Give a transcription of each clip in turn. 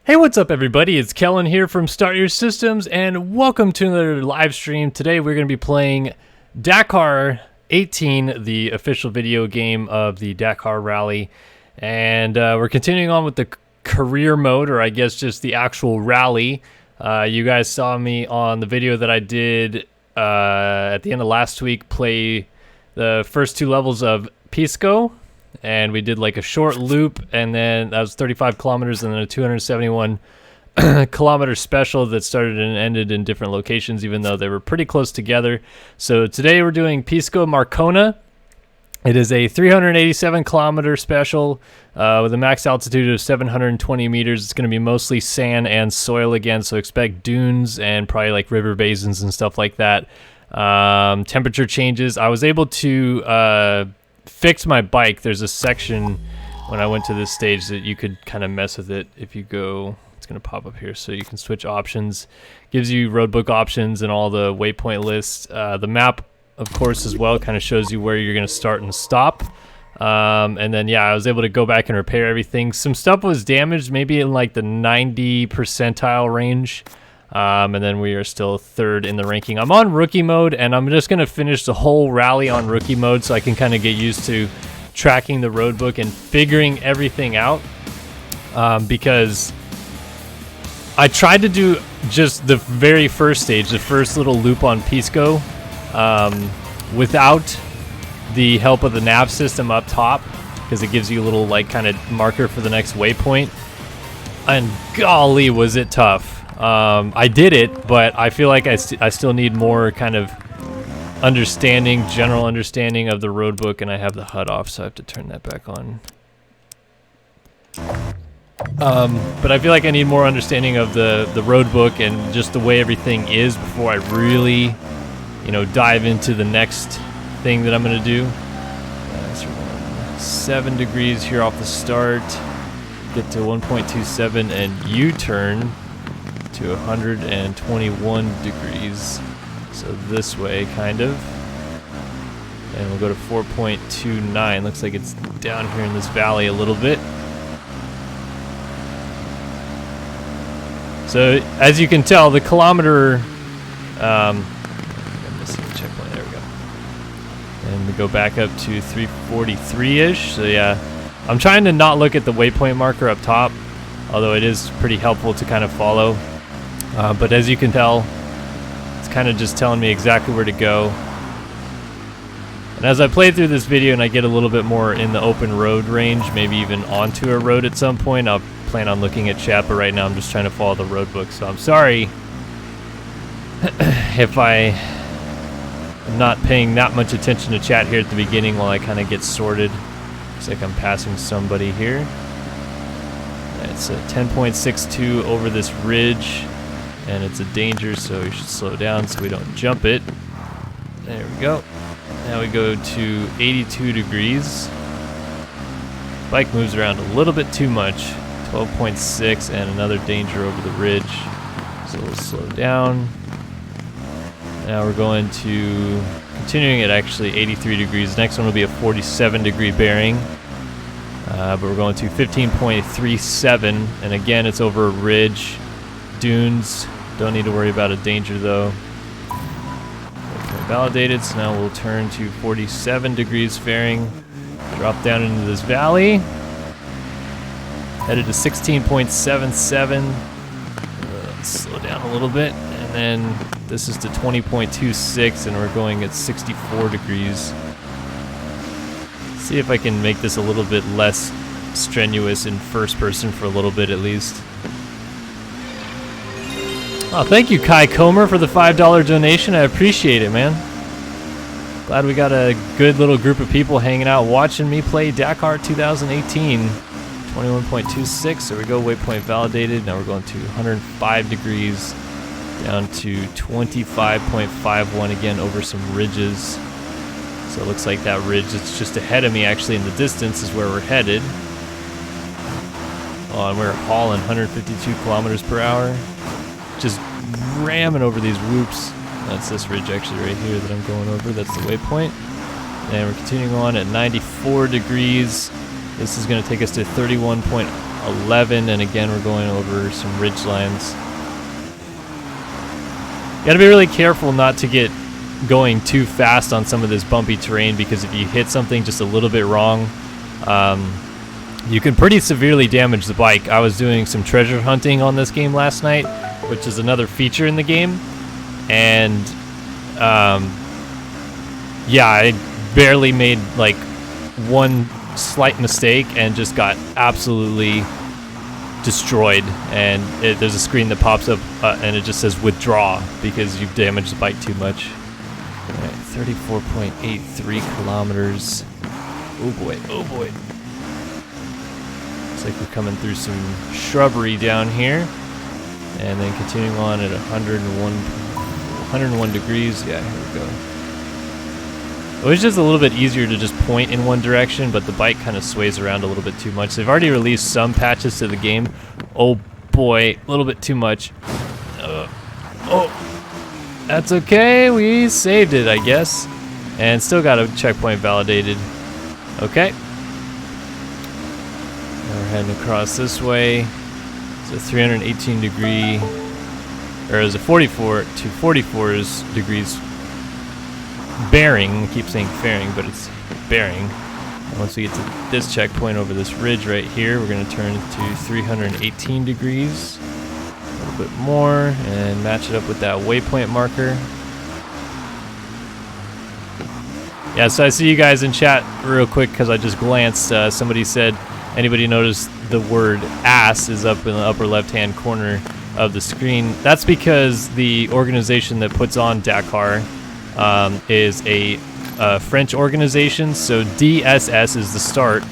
Hey, what's up everybody? It's Kellen here from Start Your Systems and welcome to another live stream. Today we're going to be playing Dakar 18, the official video game of the Dakar Rally. And we're continuing on with the career mode, or I guess just the actual rally. You guys saw me on the video that I did at the end of last week play the first two levels of Pisco. And we did like a short loop, and then that was 35 kilometers, and then a 271 kilometer special that started and ended in different locations, even though they were pretty close together. So today we're doing Pisco Marcona. It is a 387 kilometer special with a max altitude of 720 meters. It's going to be mostly sand and soil again, so expect dunes and probably like river basins and stuff like that. Temperature changes. I was able to fix my bike. There's a section when I went to this stage that you could kind of mess with it. If you go, it's going to pop up here, so you can switch options. Gives you roadbook options and all the waypoint lists. The map, of course, as well, kind of shows you where you're going to start and stop. And then, yeah, I was able to go back and repair everything. Some stuff was damaged, maybe in like the 90 percentile range. And then we are still third in the ranking. I'm on rookie mode, and I'm just going to finish the whole rally on rookie mode so I can kind of get used to tracking the roadbook and figuring everything out. Because I tried to do just the very first stage, the first little loop on Pisco, without the help of the nav system up top, because it gives you a little like kind of marker for the next waypoint. And golly, was it tough. I did it, but I feel like I still need more kind of general understanding of the roadbook, and I have the HUD off, so I have to turn that back on. But I feel like I need more understanding of the roadbook and just the way everything is before I really, dive into the next thing that I'm going to do. So we're going 7 degrees here off the start, get to 1.27 and U-turn to 121 degrees, so this way kind of, and we'll go to 4.29. looks like it's down here in this valley a little bit. So as you can tell, the kilometer I'm missing a checkpoint, there we go, and we go back up to 343-ish. So yeah, I'm trying to not look at the waypoint marker up top, although it is pretty helpful to kind of follow. But as you can tell, it's kind of just telling me exactly where to go. And as I play through this video and I get a little bit more in the open road range, maybe even onto a road at some point, I'll plan on looking at chat, but right now I'm just trying to follow the road book. So I'm sorry if I am not paying that much attention to chat here at the beginning while I kind of get sorted. Looks like I'm passing somebody here. It's a 10.62 over this ridge, and it's a danger, so we should slow down so we don't jump it. There we go. Now we go to 82 degrees. Bike moves around a little bit too much. 12.6 and another danger over the ridge. So we'll slow down. Now we're going to continuing at actually 83 degrees. Next one will be a 47 degree bearing. But we're going to 15.37, and again it's over a ridge, dunes. Don't need to worry about a danger though. Okay, validated, so now we'll turn to 47 degrees fairing, drop down into this valley, headed to 16.77. Let's slow down a little bit, and then this is to 20.26, and we're going at 64 degrees. See if I can make this a little bit less strenuous in first person for a little bit at least. Oh, thank you, Kai Comer, for the $5 donation. I appreciate it, man. Glad we got a good little group of people hanging out watching me play Dakar 2018. 21.26, there we go, waypoint validated. Now we're going to 105 degrees down to 25.51 again over some ridges. So it looks like that ridge that's just ahead of me, actually in the distance, is where we're headed. Oh, and we're hauling 152 kilometers per hour. Just ramming over these whoops. That's this ridge actually right here that I'm going over. That's the waypoint. And we're continuing on at 94 degrees. This is going to take us to 31.0 11, and again we're going over some ridge lines. Gotta be really careful not to get going too fast on some of this bumpy terrain, because if you hit something just a little bit wrong, you can pretty severely damage the bike. I was doing some treasure hunting on this game last night, which is another feature in the game, and yeah, I barely made like one slight mistake and just got absolutely destroyed, and there's a screen that pops up and it just says withdraw because you've damaged the bike too much. All right, 34.83 kilometers. Oh boy, oh boy. Looks like we're coming through some shrubbery down here, and then continuing on at 101 degrees. Yeah, here we go. It was just a little bit easier to just point in one direction, but the bike kind of sways around a little bit too much. They've already released some patches to the game. Oh boy, a little bit too much. Oh, that's okay. We saved it, I guess. And still got a checkpoint validated. Okay. Now we're heading across this way. It's a 318 degree, or is it 44 to 44 degrees bearing. I keep saying fairing, but it's bearing. And once we get to this checkpoint over this ridge right here, we're going to turn to 318 degrees, a little bit more, and match it up with that waypoint marker. Yeah, so I see you guys in chat real quick because I just glanced. Somebody said, anybody notice the word ass is up in the upper left-hand corner of the screen? That's because the organization that puts on Dakar is a French organization, so DSS is the start,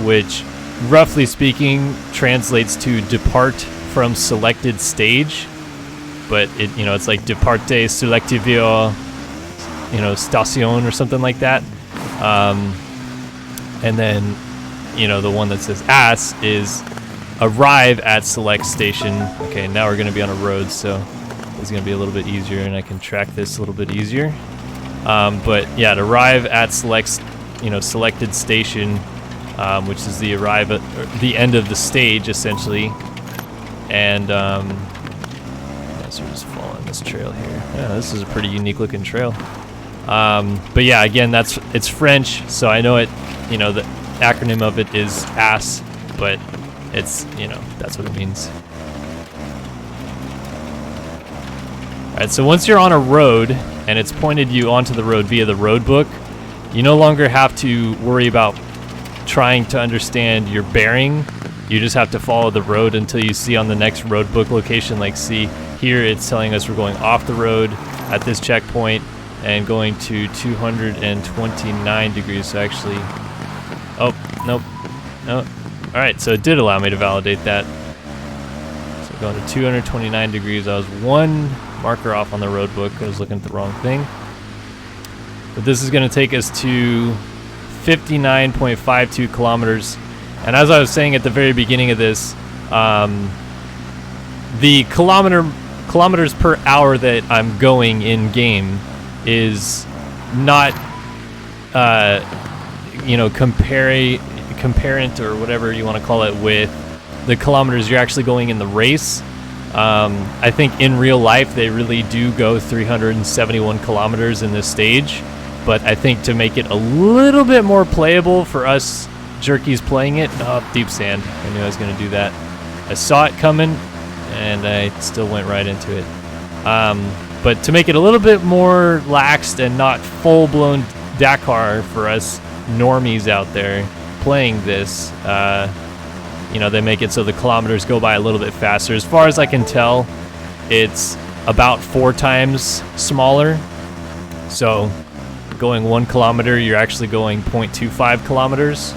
which roughly speaking translates to depart from selected stage, but it's like departe selectivio, station or something like that, and then the one that says ass is arrive at select station. Okay, now we're going to be on a road, so it's going to be a little bit easier, and I can track this a little bit easier. But yeah, to arrive at selected station, which is the the end of the stage essentially, and so we're just following this trail here. Yeah, this is a pretty unique looking trail. But yeah, again, it's French, so I know it. The acronym of it is ASS, but it's that's what it means. Alright, so once you're on a road and it's pointed you onto the road via the road book, you no longer have to worry about trying to understand your bearing. You just have to follow the road until you see on the next road book location. Like, see here, it's telling us we're going off the road at this checkpoint and going to 229 degrees. So actually, oh, nope, no. Alright, so it did allow me to validate that. So going to 229 degrees. I was one marker off on the road book. I was looking at the wrong thing. But this is going to take us to 59.52 kilometers. And as I was saying at the very beginning of this, the kilometers per hour that I'm going in game is not, comparant or whatever you want to call it with the kilometers you're actually going in the race. I think in real life they really do go 371 kilometers in this stage, but I think to make it a little bit more playable for us jerkies playing it, deep sand. I knew I was going to do that. I saw it coming, and I still went right into it. But to make it a little bit more laxed and not full-blown Dakar for us normies out there playing this, they make it so the kilometers go by a little bit faster. As far as I can tell, it's about 4 times smaller. So going 1 kilometer, you're actually going 0.25 kilometers.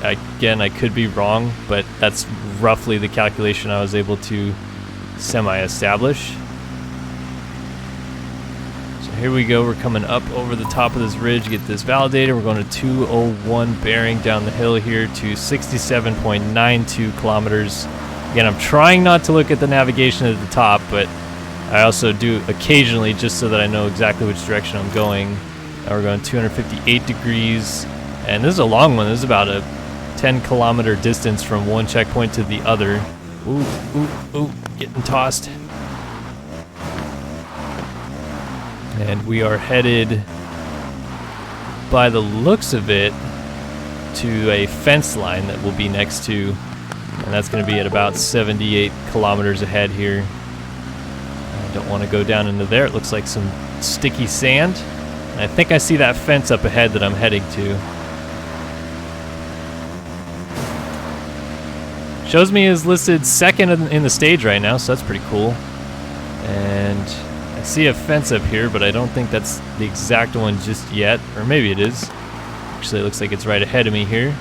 Again, I could be wrong, but that's roughly the calculation I was able to semi-establish. So here we go. We're coming up over the top of this ridge, get this validated. We're going to 201 bearing down the hill here to 67.92 kilometers. Again, I'm trying not to look at the navigation at the top, but I also do occasionally just so that I know exactly which direction I'm going. Now we're going 258 degrees, and this is a long one. This is about a 10-kilometer distance from one checkpoint to the other. Ooh, ooh, ooh, getting tossed. And we are headed, by the looks of it, to a fence line that will be next to, and that's going to be at about 78 kilometers ahead here. I don't want to go down into there. It looks like some sticky sand. And I think I see that fence up ahead that I'm heading to. Shows me is listed second in the stage right now, so that's pretty cool. And I see a fence up here, but I don't think that's the exact one just yet. Or maybe it is. Actually, it looks like it's right ahead of me here.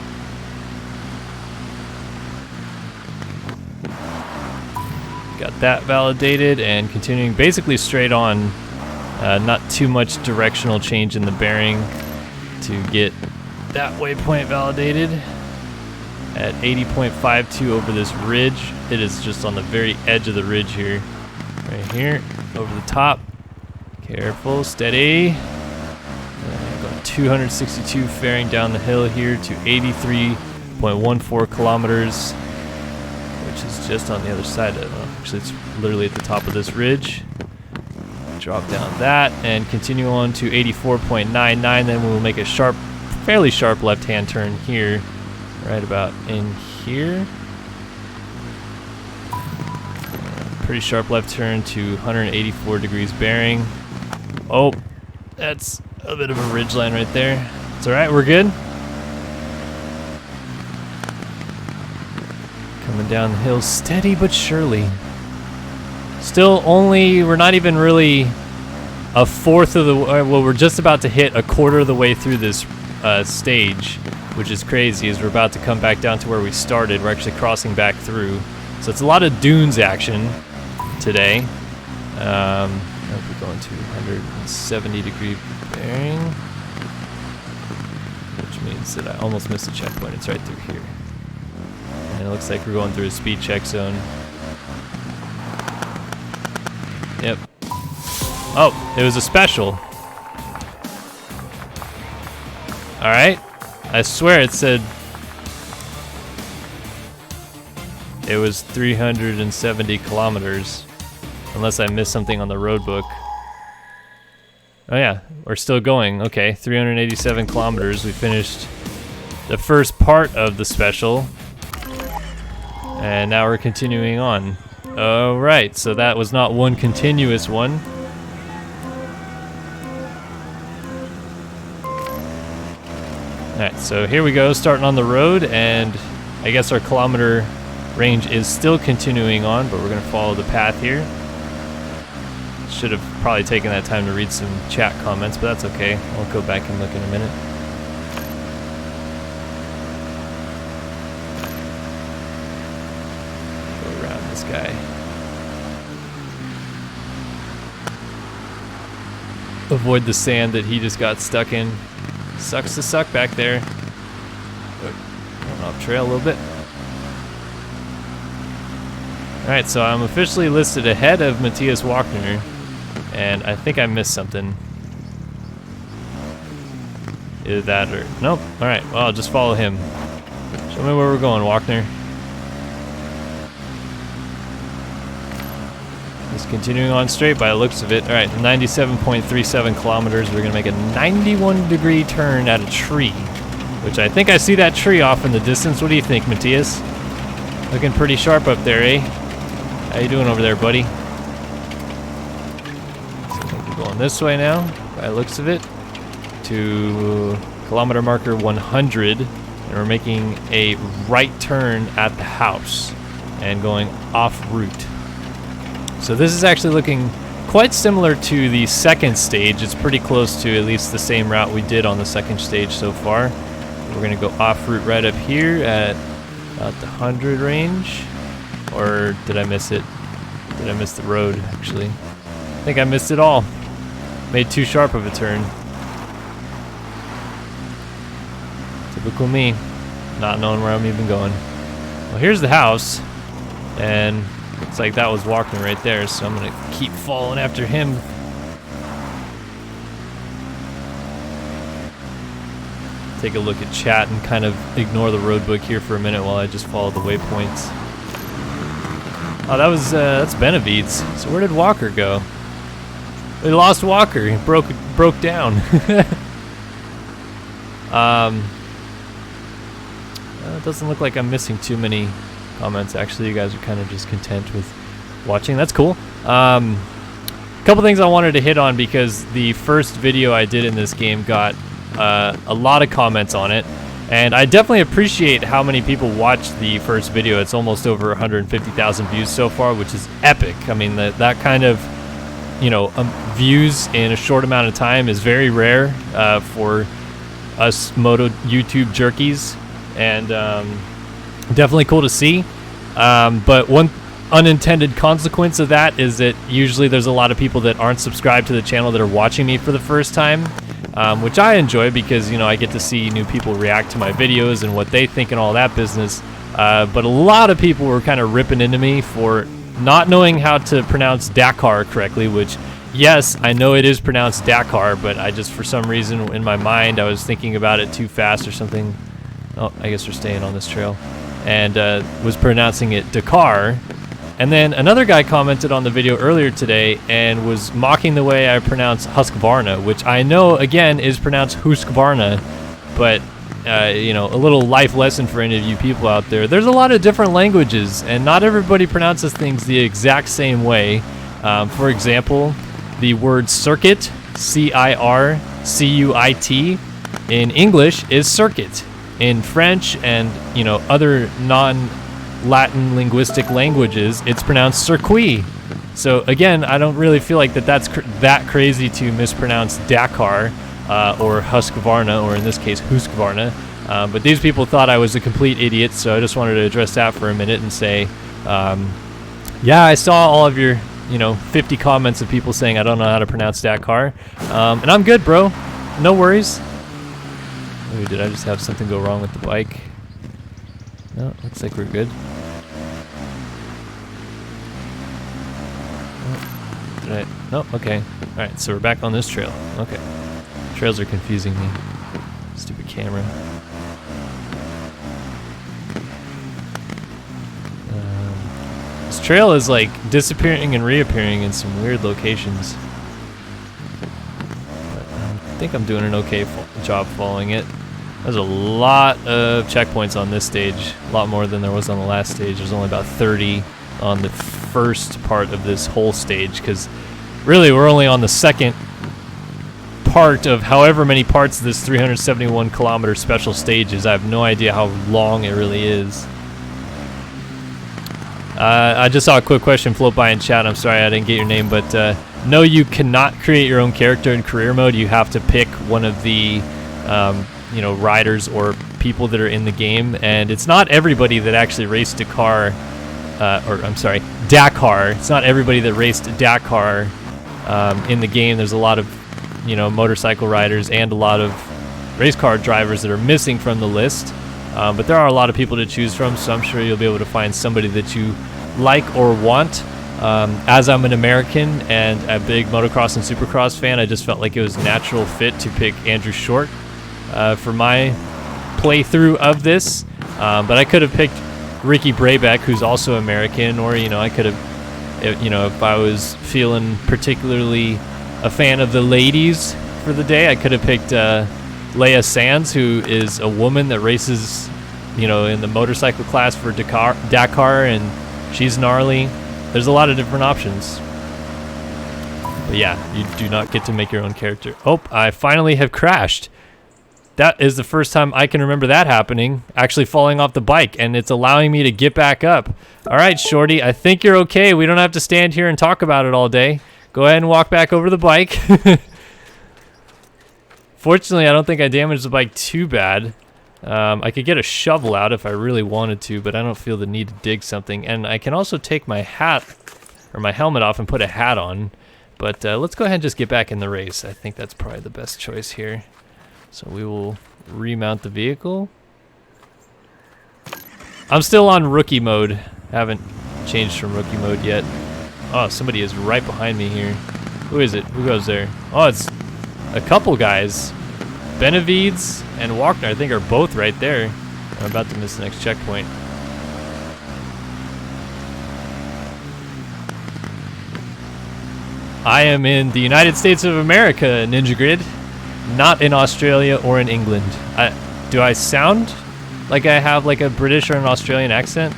Got that validated and continuing basically straight on. Not too much directional change in the bearing to get that waypoint validated. At 80.52 over this ridge. It is just on the very edge of the ridge here. Right here, over the top. Careful, steady. Going 262 faring down the hill here to 83.14 kilometers, which is just on the other side of it. Well, actually, it's literally at the top of this ridge. Drop down that and continue on to 84.99. Then we'll make a fairly sharp left-hand turn here. Right about in here. Pretty sharp left turn to 184 degrees bearing. Oh, that's a bit of a ridge line right there. It's alright, we're good. Coming down the hill steady but surely. Still only, we're not even really a fourth of the, well, we're just about to hit a quarter of the way through this stage, which is crazy, as we're about to come back down to where we started. We're actually crossing back through. So it's a lot of dunes action today. We're going to 170 degree bearing, which means that I almost missed a checkpoint. It's right through here. And it looks like we're going through a speed check zone. Yep. Oh, it was a special. Alright. I swear it said it was 370 kilometers. Unless I missed something on the road book. Oh yeah, we're still going. Okay, 387 kilometers. We finished the first part of the special. And now we're continuing on. Alright, so that was not one continuous one. Alright, so here we go, starting on the road, and I guess our kilometer range is still continuing on, but we're going to follow the path here. Should have probably taken that time to read some chat comments, but that's okay. I'll go back and look in a minute. Go around this guy. Avoid the sand that he just got stuck in. Sucks to suck back there. Going off trail a little bit. Alright, so I'm officially listed ahead of Matthias Wagner, and I think I missed something. Either that or... Nope. Alright, well, I'll just follow him. Show me where we're going, Wagner. Just continuing on straight by the looks of it. Alright, 97.37 kilometers. We're going to make a 91 degree turn at a tree, which I think I see that tree off in the distance. What do you think, Matthias? Looking pretty sharp up there, eh? How you doing over there, buddy? So I think we're going this way now, by the looks of it, to kilometer marker 100, and we're making a right turn at the house and going off route. So this is actually looking quite similar to the second stage. It's pretty close to at least the same route we did on the second stage so far. We're going to go off route right up here at about the 100 range. Or did I miss it? Did I miss the road, actually? I think I missed it all. Made too sharp of a turn. Typical me, not knowing where I'm even going. Well, here's the house, and looks like that was Wagner right there, so I'm gonna keep following after him. take a look at chat and kind of ignore the road book here for a minute while I just follow the waypoints. Oh, that's Benavides. So where did Walker go? We lost Walker. He broke down. It doesn't look like I'm missing too many comments. Actually, you guys are kind of just content with watching. That's cool. A couple things I wanted to hit on because the first video I did in this game got a lot of comments on it, and I definitely appreciate how many people watched the first video. It's almost over 150,000 views so far, which is epic. I mean, that kind of, you know, views in a short amount of time is very rare for us moto YouTube jerkies, and definitely cool to see. But one unintended consequence of that is that usually there's a lot of people that aren't subscribed to the channel that are watching me for the first time, which I enjoy because, you know, I get to see new people react to my videos and what they think and all that business. But a lot of people were kind of ripping into me for not knowing how to pronounce Dakar correctly, which, yes, I know it is pronounced Dakar, but I just, for some reason in my mind, I was thinking about it too fast or something. Oh, I guess we're staying on this trail. And was pronouncing it Dakar. And then another guy commented on the video earlier today and was mocking the way I pronounce Husqvarna, which I know, again, is pronounced Husqvarna, but, you know, a little life lesson for any of you people out there. There's a lot of different languages, and not everybody pronounces things the exact same way. For example, the word circuit, C-I-R-C-U-I-T, in English is circuit. In French and, you know, other non-Latin linguistic languages, it's pronounced circuit. So again, I don't really feel like that's that crazy to mispronounce Dakar or Husqvarna, or in this case Husqvarna. But these people thought I was a complete idiot, so I just wanted to address that for a minute and say, yeah, I saw all of your, you know, 50 comments of people saying I don't know how to pronounce Dakar, and I'm good, bro. No worries. Ooh, did I just have something go wrong with the bike? No, looks like we're good. Oh, did I? No, okay. Alright, so we're back on this trail. Okay. Trails are confusing me. Stupid camera. This trail is like disappearing and reappearing in some weird locations. I think I'm doing an okay job following it. There's a lot of checkpoints on this stage, a lot more than there was on the last stage. There's only about 30 on the first part of this whole stage, because really we're only on the second part of however many parts this 371 kilometer special stage is. I have no idea how long it really is. I just saw a quick question float by in chat. I'm sorry I didn't get your name, but no, you cannot create your own character in career mode. You have to pick one of the you know, riders or people that are in the game, and it's not everybody that actually raced Dakar, or I'm sorry, Dakar. It's not everybody that raced Dakar in the game. There's a lot of, you know, motorcycle riders and a lot of race car drivers that are missing from the list, but there are a lot of people to choose from, so I'm sure you'll be able to find somebody that you like or want. As I'm an American and a big motocross and supercross fan, I just felt like it was a natural fit to pick Andrew Short for my playthrough of this, but I could have picked Ricky Brabeck, who's also American, or, you know, I could have, you know, if I was feeling particularly a fan of the ladies for the day, I could have picked Leia Sands, who is a woman that races, you know, in the motorcycle class for Dakar, and she's gnarly. There's a lot of different options. But yeah, you do not get to make your own character. Oh, I finally have crashed. That is the first time I can remember that happening, actually falling off the bike, and it's allowing me to get back up. All right, Shorty, I think you're okay. We don't have to stand here and talk about it all day. Go ahead and walk back over the bike. Fortunately, I don't think I damaged the bike too bad. I could get a shovel out if I really wanted to, but I don't feel the need to dig something. And I can also take my hat, or my helmet off, and put a hat on. But let's go ahead and just get back in the race. I think that's probably the best choice here. So we will remount the vehicle. I'm still on rookie mode. Haven't changed from rookie mode yet. Oh, somebody is right behind me here. Who is it? Who goes there? Oh, it's a couple guys. Benavides and Walkner, I think, are both right there. I'm about to miss the next checkpoint. I am in the United States of America, Ninja Grid, not in Australia or in England. Do I sound like I have like a British or an Australian accent?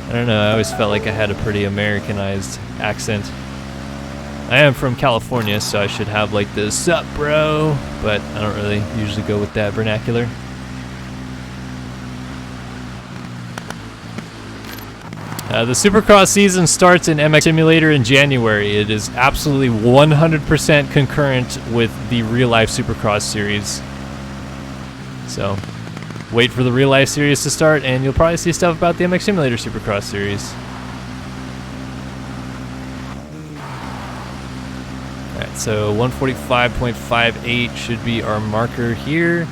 I don't know, I always felt like I had a pretty Americanized accent. I am from California, so I should have like the "sup bro," but I don't really usually go with that vernacular. The Supercross season starts in MX Simulator in January. It is absolutely 100% concurrent with the Real Life Supercross series. So, wait for the Real Life series to start, and you'll probably see stuff about the MX Simulator Supercross series. Alright, so 145.58 should be our marker here.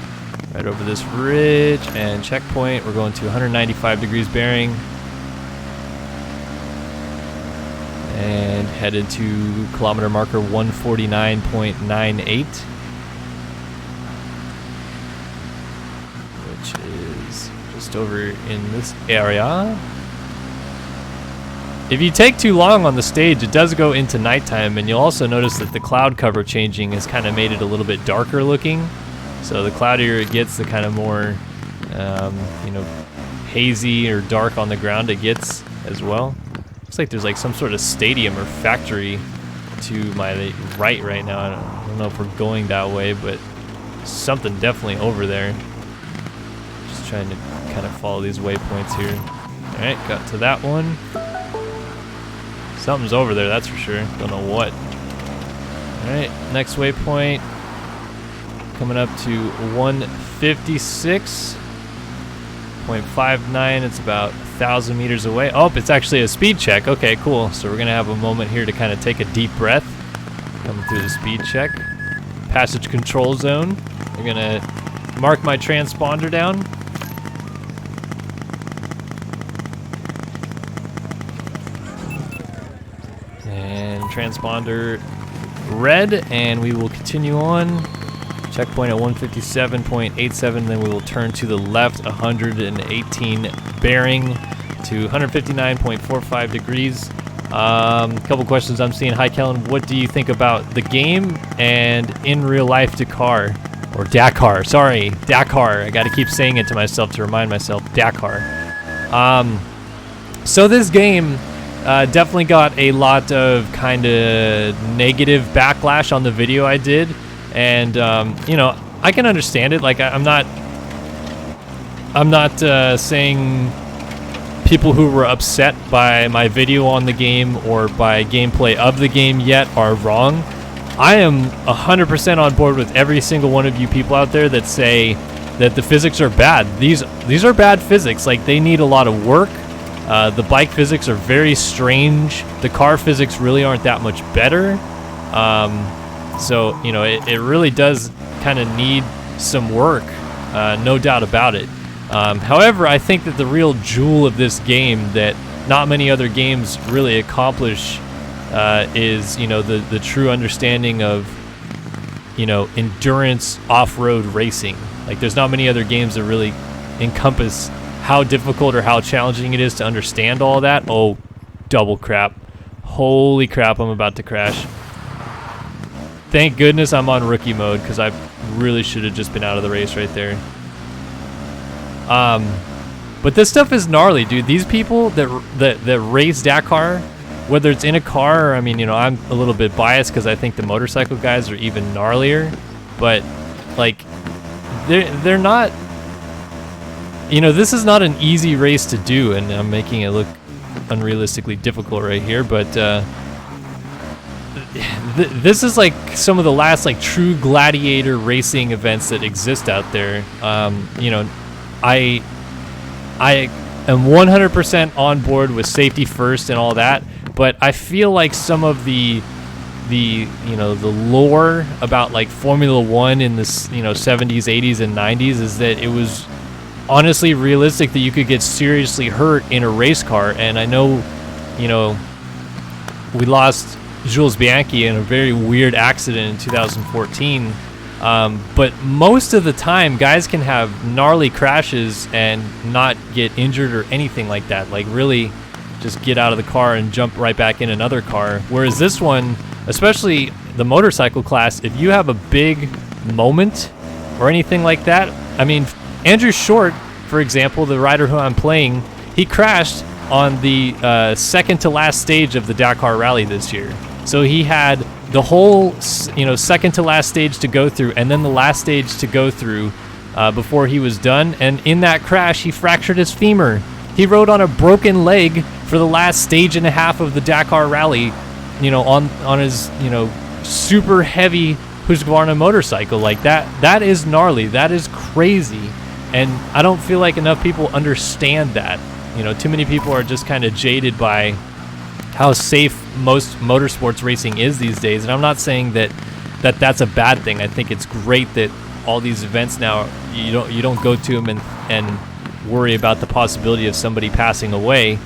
Right over this ridge, and checkpoint. We're going to 195 degrees bearing. And headed to kilometer marker 149.98, which is just over in this area. If you take too long on the stage, it does go into nighttime, and you'll also notice that the cloud cover changing has kind of made it a little bit darker looking. So the cloudier it gets, the kind of more hazy or dark on the ground it gets as well. Looks like there's like some sort of stadium or factory to my right now. I don't know if we're going that way, but something definitely over there. Just trying to kind of follow these waypoints here. Alright, got to that one. Something's over there, that's for sure. Don't know what. Alright, next waypoint. Coming up to 156.59. It's about 1,000 meters away. Oh, it's actually a speed check. Okay, cool. So we're gonna have a moment here to kind of take a deep breath. Coming through the speed check. Passage control zone. We're gonna mark my transponder down. And transponder red, and we will continue on. Checkpoint at 157.87, then we will turn to the left 118 bearing to 159.45 degrees. Couple questions I'm seeing. Hi Kellen, what do you think about the game and in real life Dakar? Or Dakar, sorry, Dakar. I gotta keep saying it to myself to remind myself, Dakar. So this game definitely got a lot of kind of negative backlash on the video I did. And I can understand it. Like I'm not saying people who were upset by my video on the game or by gameplay of the game yet are wrong. I am 100% on board with every single one of you people out there that say that the physics are bad. These are bad physics. Like they need a lot of work. The bike physics are very strange. The car physics really aren't that much better. So, it really does kind of need some work, no doubt about it. However, I think that the real jewel of this game that not many other games really accomplish is, the true understanding of, endurance off-road racing. Like, there's not many other games that really encompass how difficult or how challenging it is to understand all that. Oh, double crap. Holy crap, I'm about to crash. Thank goodness I'm on rookie mode, because I really should have just been out of the race right there. But this stuff is gnarly, dude. These people that race Dakar, whether it's in a car or, I'm a little bit biased because I think the motorcycle guys are even gnarlier. But, like, they're not... this is not an easy race to do, and I'm making it look unrealistically difficult right here, but... this is like some of the last like true gladiator racing events that exist out there. I am 100% on board with safety first and all that, but I feel like some of the lore about like Formula One in the 70s, 80s, and 90s is that it was honestly realistic that you could get seriously hurt in a race car. And I know, we lost Jules Bianchi in a very weird accident in 2014. But most of the time, guys can have gnarly crashes and not get injured or anything like that. Like really just get out of the car and jump right back in another car. Whereas this one, especially the motorcycle class, if you have a big moment or anything like that, I mean, Andrew Short, for example, the rider who I'm playing, he crashed on the second to last stage of the Dakar Rally this year. So he had the whole, second to last stage to go through, and then the last stage to go through before he was done. And in that crash, he fractured his femur. He rode on a broken leg for the last stage and a half of the Dakar Rally, on his, super heavy Husqvarna motorcycle. Like that is gnarly. That is crazy. And I don't feel like enough people understand that. Too many people are just kind of jaded by how safe most motorsports racing is these days. And I'm not saying that that's a bad thing. I think it's great that all these events now, you don't go to them and worry about the possibility of somebody passing away,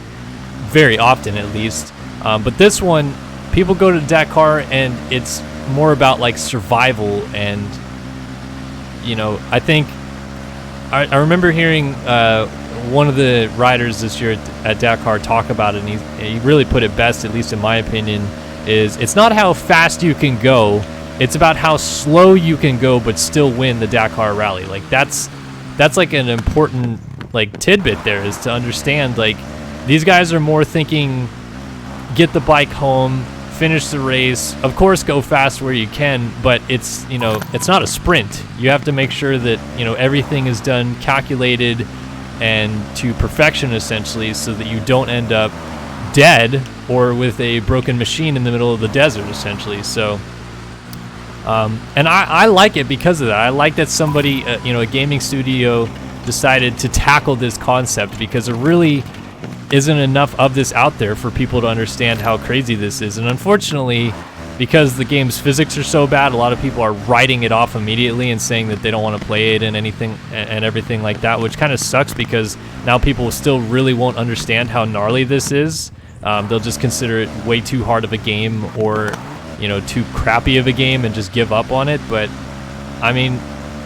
very often at least. But this one, people go to Dakar and it's more about like survival. And I think I remember hearing one of the riders this year at Dakar talk about it, and he really put it best, at least in my opinion, is it's not how fast you can go, it's about how slow you can go but still win the Dakar Rally. Like that's like an important like tidbit there, is to understand like these guys are more thinking get the bike home, finish the race, of course go fast where you can, but it's it's not a sprint. You have to make sure that everything is done calculated and to perfection essentially, so that you don't end up dead or with a broken machine in the middle of the desert essentially. So and I like it because of that. I like that somebody a gaming studio decided to tackle this concept, because there really isn't enough of this out there for people to understand how crazy this is. And unfortunately, because the game's physics are so bad, a lot of people are writing it off immediately and saying that they don't want to play it and anything and everything like that, which kind of sucks, because now people still really won't understand how gnarly this is. They'll just consider it way too hard of a game, or too crappy of a game, and just give up on it. But I mean,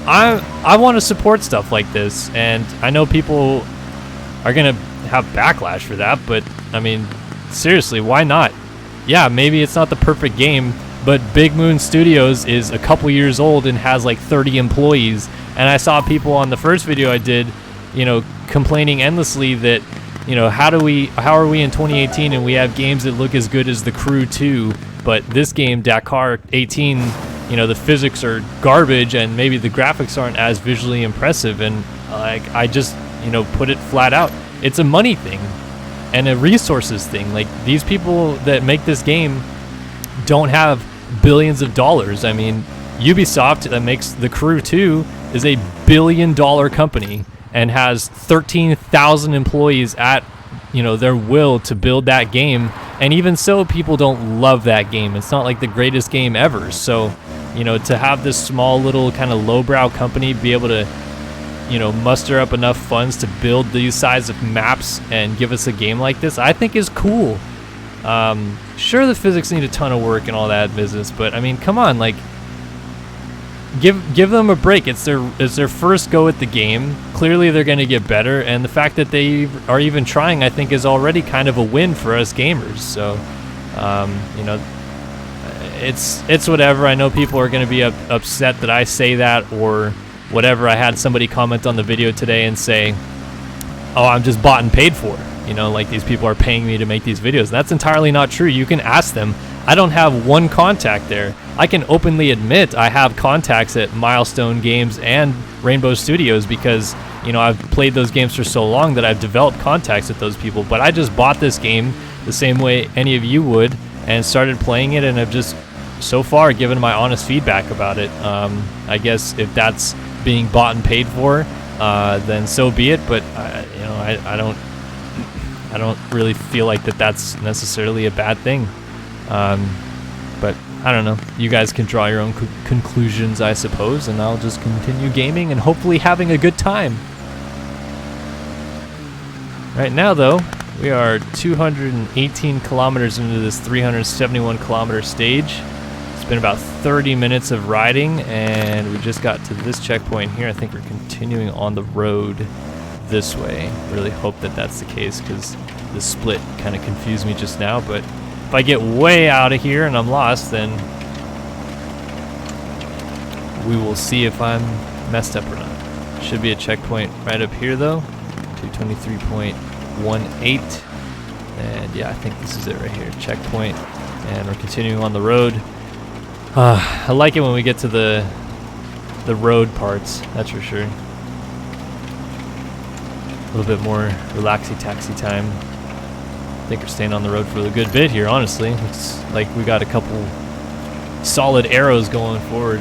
I want to support stuff like this, and I know people are gonna have backlash for that, but I mean, seriously, why not? Yeah, maybe it's not the perfect game, but Big Moon Studios is a couple years old and has like 30 employees, and I saw people on the first video I did, complaining endlessly that, how are we in 2018 and we have games that look as good as The Crew 2, but this game, Dakar 18, the physics are garbage and maybe the graphics aren't as visually impressive. And like, I just, put it flat out. It's a money thing and a resources thing. Like, these people that make this game don't have billions of dollars. I mean, Ubisoft, that makes The Crew 2, is a billion-dollar company and has 13,000 employees at their will to build that game. And even so, people don't love that game. It's not like the greatest game ever. So to have this small little kind of lowbrow company be able to muster up enough funds to build these size of maps and give us a game like this, I think is cool. Sure, the physics need a ton of work and all that business, but I mean, come on, like, give them a break. It's their first go at the game. Clearly they're going to get better, and the fact that they are even trying, I think, is already kind of a win for us gamers. So it's whatever. I know people are going to be upset that I say that or whatever. I had somebody comment on the video today and say, oh, I'm just bought and paid for, like these people are paying me to make these videos. And that's entirely not true. You can ask them. I don't have one contact there. I can openly admit I have contacts at Milestone Games and Rainbow Studios, because I've played those games for so long that I've developed contacts with those people. But I just bought this game the same way any of you would and started playing it, and have just so far given my honest feedback about it. I guess if that's being bought and paid for, then so be it. But I don't really feel like that's necessarily a bad thing. But I don't know. You guys can draw your own conclusions, I suppose, and I'll just continue gaming and hopefully having a good time. Right now, though, we are 218 kilometers into this 371 kilometer stage. It's been about 30 minutes of riding, and we just got to this checkpoint here. I think we're continuing on the road this way. Really hope that that's the case, because the split kind of confused me just now. But if I get way out of here and I'm lost, then we will see if I'm messed up or not. Should be a checkpoint right up here though, 223.18. And yeah, I think this is it right here, checkpoint. And we're continuing on the road. I like it when we get to the road parts, that's for sure. A little bit more relaxy-taxi time. I think we're staying on the road for a good bit here, honestly. Looks like we got a couple solid arrows going forward.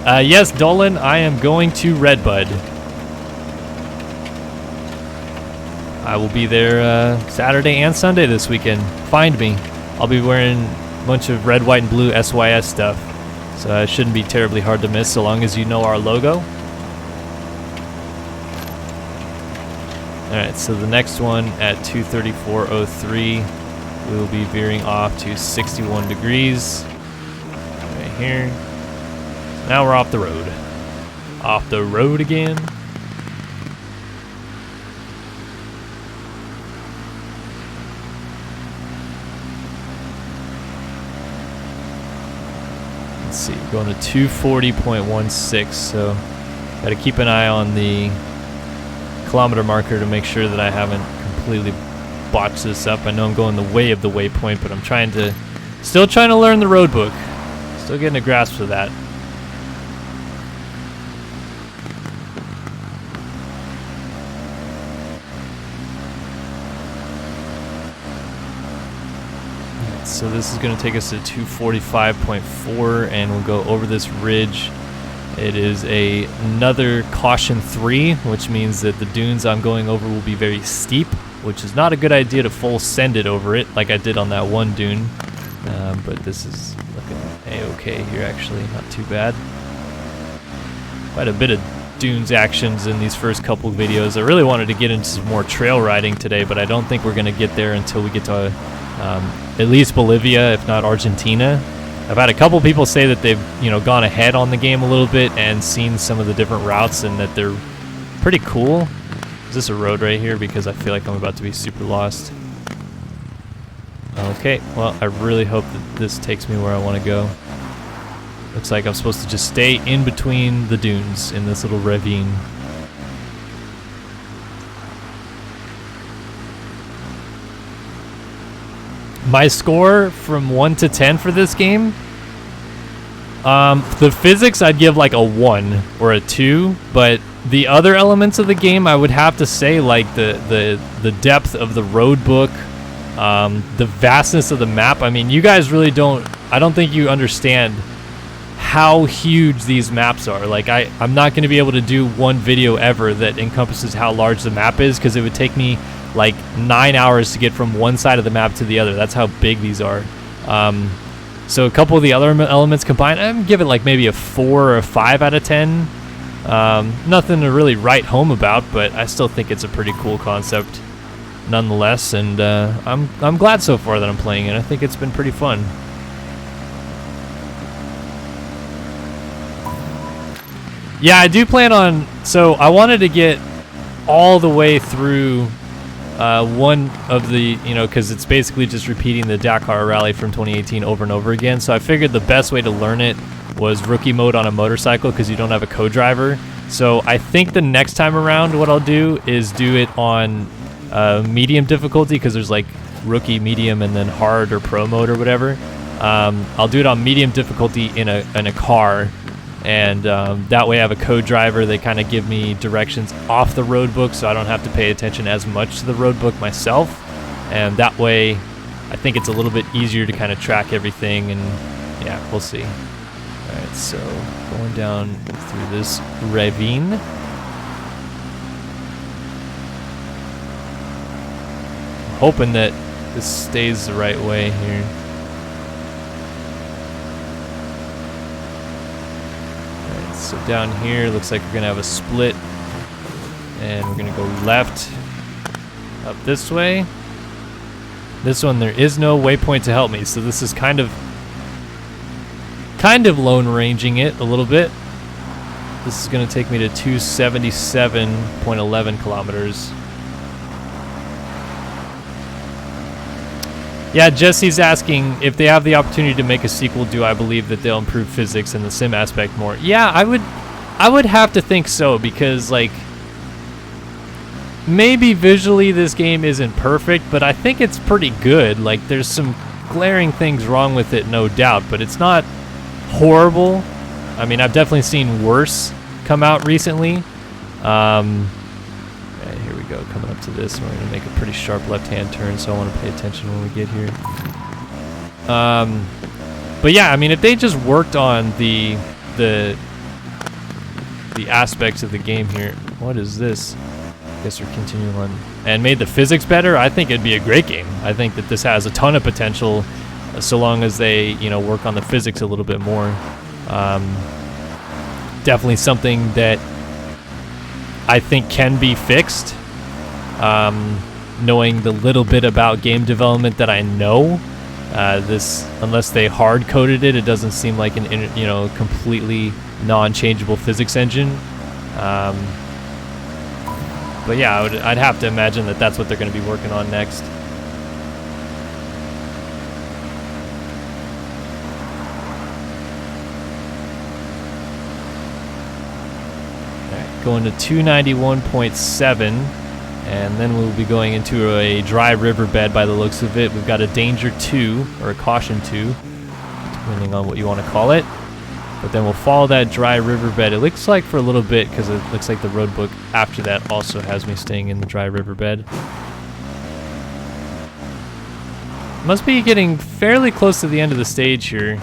Yes, Dolan, I am going to Redbud. I will be there Saturday and Sunday this weekend. Find me. I'll be wearing a bunch of red, white, and blue SYS stuff. So it shouldn't be terribly hard to miss so long as you know our logo. Alright, so the next one at 234.03, we will be veering off to 61 degrees. Right here. Now we're off the road. Off the road again. Let's see, going to 240.16, so gotta keep an eye on the kilometer marker to make sure that I haven't completely botched this up. I know I'm going the way of the waypoint, but I'm still trying to learn the road book. Still getting a grasp of that. So this is going to take us to 245.4, and we'll go over this ridge. It is another caution 3, which means that the dunes I'm going over will be very steep, which is not a good idea to full send it over it like I did on that one dune. But this is looking a-okay here, actually, not too bad. Quite a bit of dunes actions in these first couple of videos. I really wanted to get into some more trail riding today, but I don't think we're going to get there until we get to at least Bolivia, if not Argentina. I've had a couple people say that they've gone ahead on the game a little bit and seen some of the different routes and that they're pretty cool. Is this a road right here? Because I feel like I'm about to be super lost. Okay, well, I really hope that this takes me where I want to go. Looks like I'm supposed to just stay in between the dunes in this little ravine. My score from 1 to 10 for this game, the physics I'd give like a 1 or a 2, but the other elements of the game I would have to say, like the depth of the road book, the vastness of the map. I mean, you guys really I don't think you understand how huge these maps are. Like I'm not going to be able to do one video ever that encompasses how large the map is, because it would take me like 9 hours to get from one side of the map to the other. That's how big these are. So a couple of the other elements combined, I'm giving like maybe a 4 or a 5 out of 10. Nothing to really write home about, but I still think it's a pretty cool concept nonetheless, and I'm glad so far that I'm playing it. I think it's been pretty fun. Yeah, I do plan on, so I wanted to get all the way through one of the, because it's basically just repeating the Dakar Rally from 2018 over and over again. So I figured the best way to learn it was rookie mode on a motorcycle, because you don't have a co-driver. So I think the next time around what I'll do is do it on medium difficulty, because there's like rookie, medium, and then hard or pro mode or whatever. I'll do it on medium difficulty in a car. And that way I have a co-driver. They kind of give me directions off the road book, so I don't have to pay attention as much to the road book myself. And that way, I think it's a little bit easier to kind of track everything, and yeah, we'll see. All right, so going down through this ravine. Hoping that this stays the right way here. So down here, looks like we're going to have a split, and we're going to go left up this way. This one, there is no waypoint to help me, so this is kind of kind of lone ranging it a little bit. This is going to take me to 277.11 kilometers. Yeah, Jesse's asking if they have the opportunity to make a sequel, do I believe that they'll improve physics and the sim aspect more? Yeah, I would have to think so, because like maybe visually this game isn't perfect, but I think it's pretty good. Like there's some glaring things wrong with it, no doubt, but it's not horrible. I mean, I've definitely seen worse come out recently. Here we go, coming up to this. We're going to make a pretty sharp left-hand turn, so I want to pay attention when we get here. But yeah, I mean, if they just worked on the aspects of the game here. What is this? I guess we're continuing on. And made the physics better, I think it'd be a great game. I think that this has a ton of potential, so long as they, you know, work on the physics a little bit more. Definitely something that I think can be fixed. Knowing the little bit about game development that I know, this, unless they hard coded it, it doesn't seem like an completely non-changeable physics engine. But yeah, I'd have to imagine that that's what they're going to be working on next. Alright, going to 291.7, and then we'll be going into a dry riverbed by the looks of it. We've got a danger 2, or a caution 2, depending on what you want to call it. But then we'll follow that dry riverbed. It looks like for a little bit, because it looks like the road book after that also has me staying in the dry riverbed. Must be getting fairly close to the end of the stage here.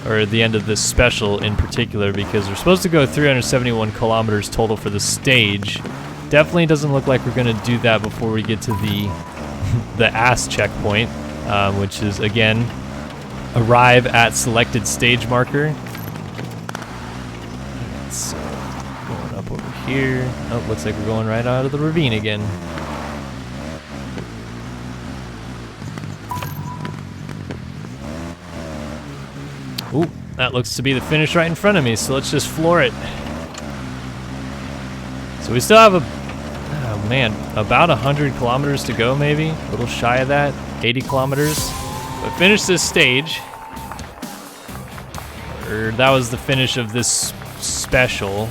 Or the end of this special in particular, because we're supposed to go 371 kilometers total for the stage. Definitely doesn't look like we're going to do that before we get to the ass checkpoint. Which is, again, arrive at selected stage marker. So, going up over here. Oh, looks like we're going right out of the ravine again. Ooh, that looks to be the finish right in front of me, so let's just floor it. So we still have oh man, about 100 kilometers to go, maybe? A little shy of that. 80 kilometers. But finish this stage. Or that was the finish of this special.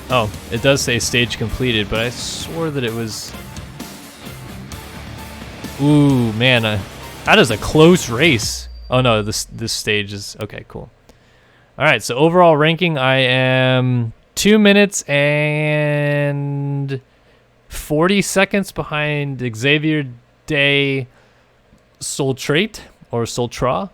Oh, it does say stage completed, but I swore that it was... Ooh, man, that is a close race. Oh no, this stage is... Okay, cool. Alright, so overall ranking, I am 2 minutes and 40 seconds behind Xavier de Soltrait, or Soltra.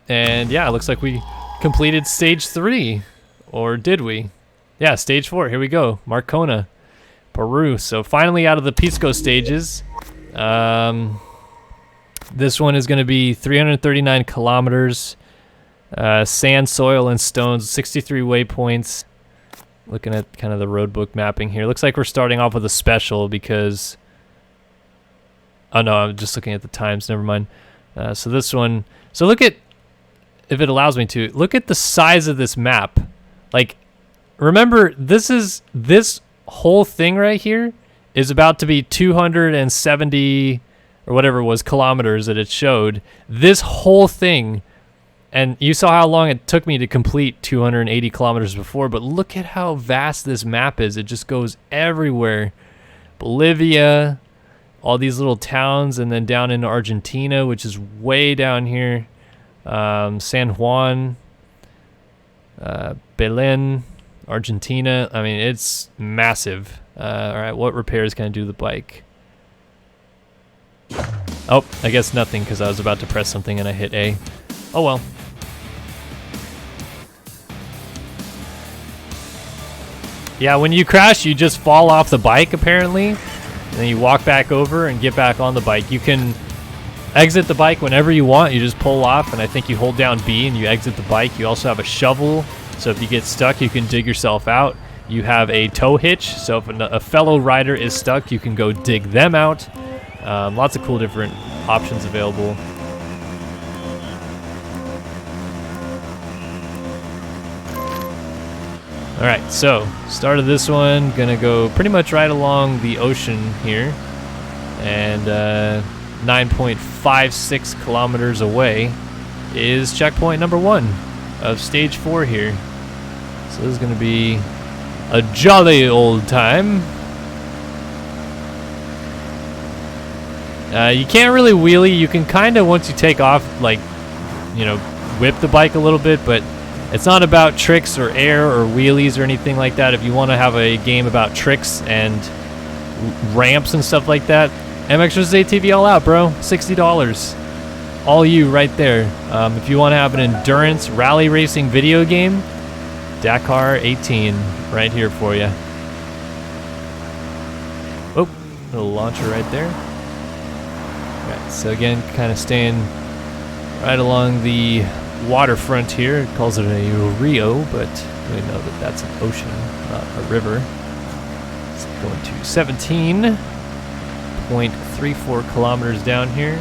And yeah, it looks like we completed stage 3. Or did we? Yeah, stage 4, here we go. Marcona, Peru. So finally out of the Pisco stages. This one is going to be 339 kilometers. Sand, soil, and stones, 63 waypoints. Looking at kind of the roadbook mapping here. Looks like we're starting off with a special because... Oh no, I'm just looking at the times, never mind. So this one... So look at, if it allows me to, look at the size of this map. Like, remember, this whole thing right here is about to be 270, or whatever it was, kilometers that it showed. This whole thing... And you saw how long it took me to complete 280 kilometers before, but look at how vast this map is. It just goes everywhere. Bolivia, all these little towns, and then down into Argentina, which is way down here. San Juan, Belen, Argentina. I mean, it's massive. All right, what repairs can I do to the bike? Oh, I guess nothing, because I was about to press something and I hit A. Oh well. Yeah, when you crash, you just fall off the bike, apparently. And then you walk back over and get back on the bike. You can exit the bike whenever you want. You just pull off, and I think you hold down B and you exit the bike. You also have a shovel, so if you get stuck, you can dig yourself out. you have a tow hitch. So if a fellow rider is stuck, you can go dig them out. Lots of cool different options available. Alright, so start of this one, gonna go pretty much right along the ocean here. And 9.56 kilometers away is checkpoint number 1 of stage 4 here. So this is gonna be a jolly old time. You can't really wheelie. You can kind of, once you take off, like, you know, whip the bike a little bit, but it's not about tricks or air or wheelies or anything like that. If you want to have a game about tricks and ramps and stuff like that, MX's ATV all out, bro. $60. All you right there. If you want to have an endurance rally racing video game, Dakar 18 right here for you. Oh, little launcher right there. Alright, so again, kind of staying right along the waterfront here. It calls it a rio, but we know that that's an ocean, not a river. It's going to 17.34 kilometers down here.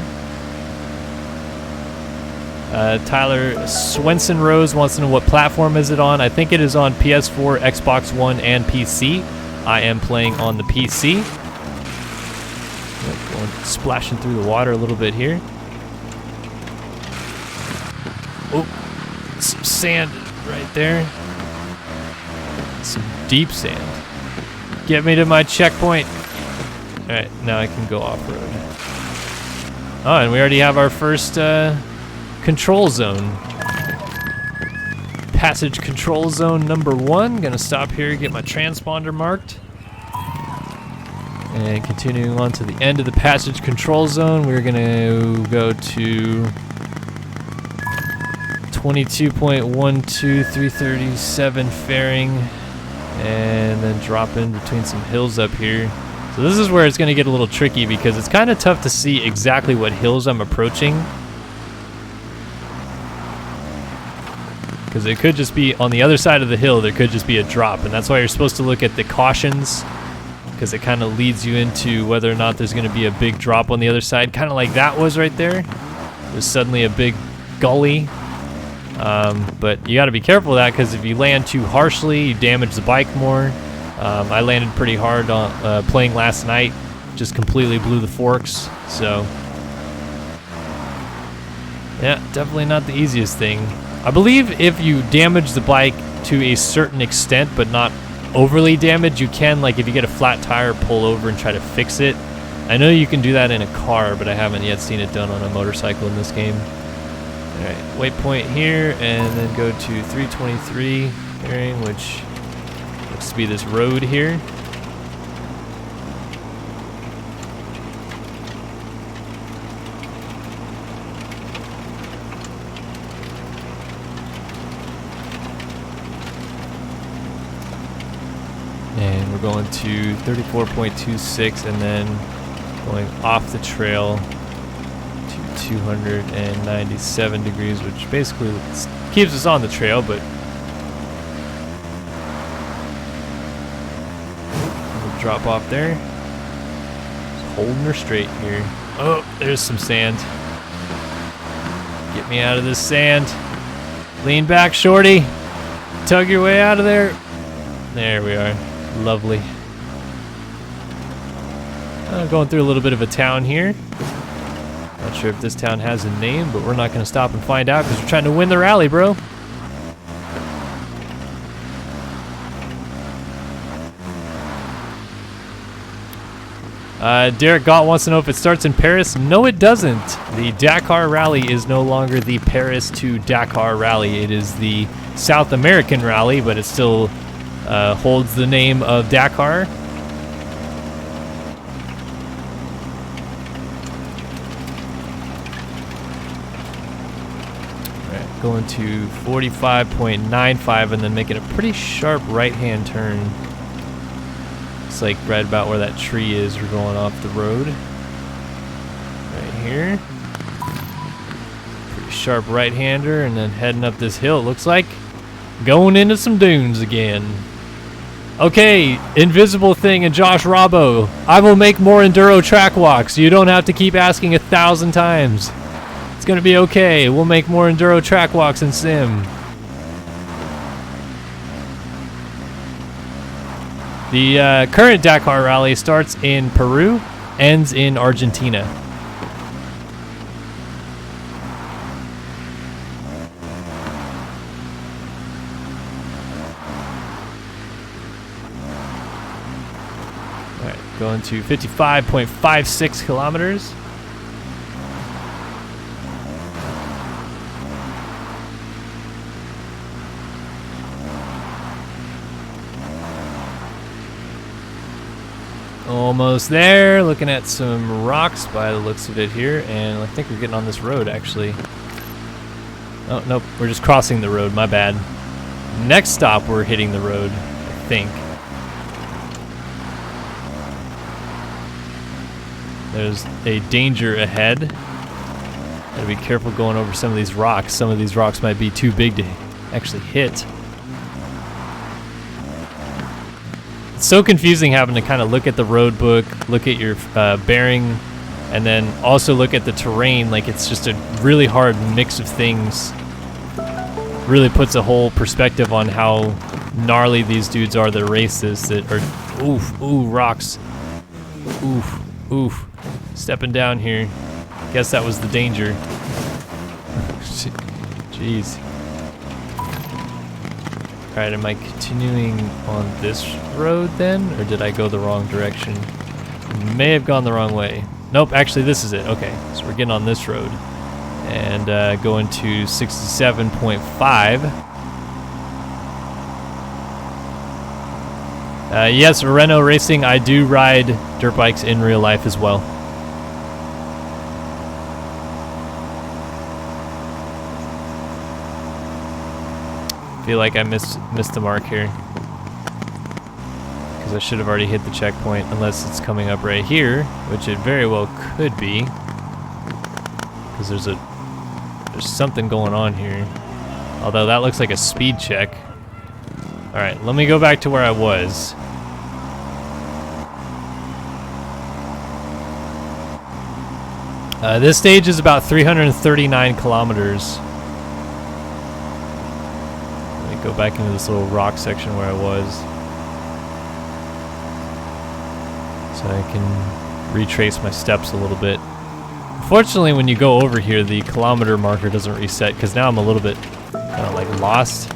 Tyler Swenson Rose wants to know what platform is it on. I think it is on PS4, Xbox One, and PC. I am playing on the PC. Going, splashing through the water a little bit here. Oh, some sand right there. Some deep sand. Get me to my checkpoint. All right, now I can go off-road. Oh, and we already have our first control zone. Passage control zone number 1. Gonna stop here, get my transponder marked. And continuing on to the end of the passage control zone, we're gonna go to 22.12, 337 fairing, and then drop in between some hills up here. So this is where it's gonna get a little tricky because it's kind of tough to see exactly what hills I'm approaching. Because it could just be on the other side of the hill, there could just be a drop, and that's why you're supposed to look at the cautions, because it kind of leads you into whether or not there's going to be a big drop on the other side, kind of like that was right there. There's suddenly a big gully, but you got to be careful of that, because if you land too harshly, you damage the bike more. I landed pretty hard on playing last night, just completely blew the forks, so yeah, definitely not the easiest thing. I believe if you damage the bike to a certain extent, but not overly damaged, you can, like if you get a flat tire, pull over and try to fix it. I know you can do that in a car, but I haven't yet seen it done on a motorcycle in this game. Alright, waypoint here, and then go to 323 bearing, which looks to be this road here. And we're going to 34.26 and then going off the trail to 297 degrees, which basically keeps us on the trail, but we'll drop off there. Just holding her straight here. Oh, there's some sand. Get me out of this sand. Lean back, shorty. Tug your way out of there. There we are. Lovely. Going through a little bit of a town here. Not sure if this town has a name, but we're not going to stop and find out because we're trying to win the rally, bro. Derek Gott wants to know if it starts in Paris. No, it doesn't. The Dakar Rally is no longer the Paris to Dakar Rally. It is the South American Rally, but it still holds the name of Dakar. Alright, going to 45.95 and then making a pretty sharp right-hand turn. It's like right about where that tree is. We're going off the road. Right here. Pretty sharp right-hander and then heading up this hill, it looks like. Going into some dunes again. Okay, Invisible Thing and Josh Robbo. I will make more enduro track walks. You don't have to keep asking 1,000 times. It's gonna be okay. We'll make more enduro track walks in Sim. The current Dakar Rally starts in Peru, ends in Argentina. Going to 55.56 kilometers. Almost there. Looking at some rocks by the looks of it here, and I think we're getting on this road actually. Oh, nope, we're just crossing the road, my bad. Next stop, we're hitting the road, I think. There's a danger ahead. Gotta be careful going over some of these rocks. Some of these rocks might be too big to actually hit. It's so confusing having to kind of look at the road book, look at your bearing, and then also look at the terrain. Like, it's just a really hard mix of things. Really puts a whole perspective on how gnarly these dudes are that race this. That are, oof, ooh, rocks. Oof, oof. Stepping down here. Guess that was the danger. Jeez. Alright, am I continuing on this road then? Or did I go the wrong direction? May have gone the wrong way. Nope, actually this is it. Okay, so we're getting on this road. And going to 67.5. Yes, Renault Racing, I do ride dirt bikes in real life as well. Feel like I missed the mark here. Because I should have already hit the checkpoint, unless it's coming up right here, which it very well could be. Because there's something going on here. Although that looks like a speed check. Alright, let me go back to where I was. This stage is about 339 kilometers. Let me go back into this little rock section where I was. So I can retrace my steps a little bit. Unfortunately, when you go over here, the kilometer marker doesn't reset, because now I'm a little bit kind of like lost.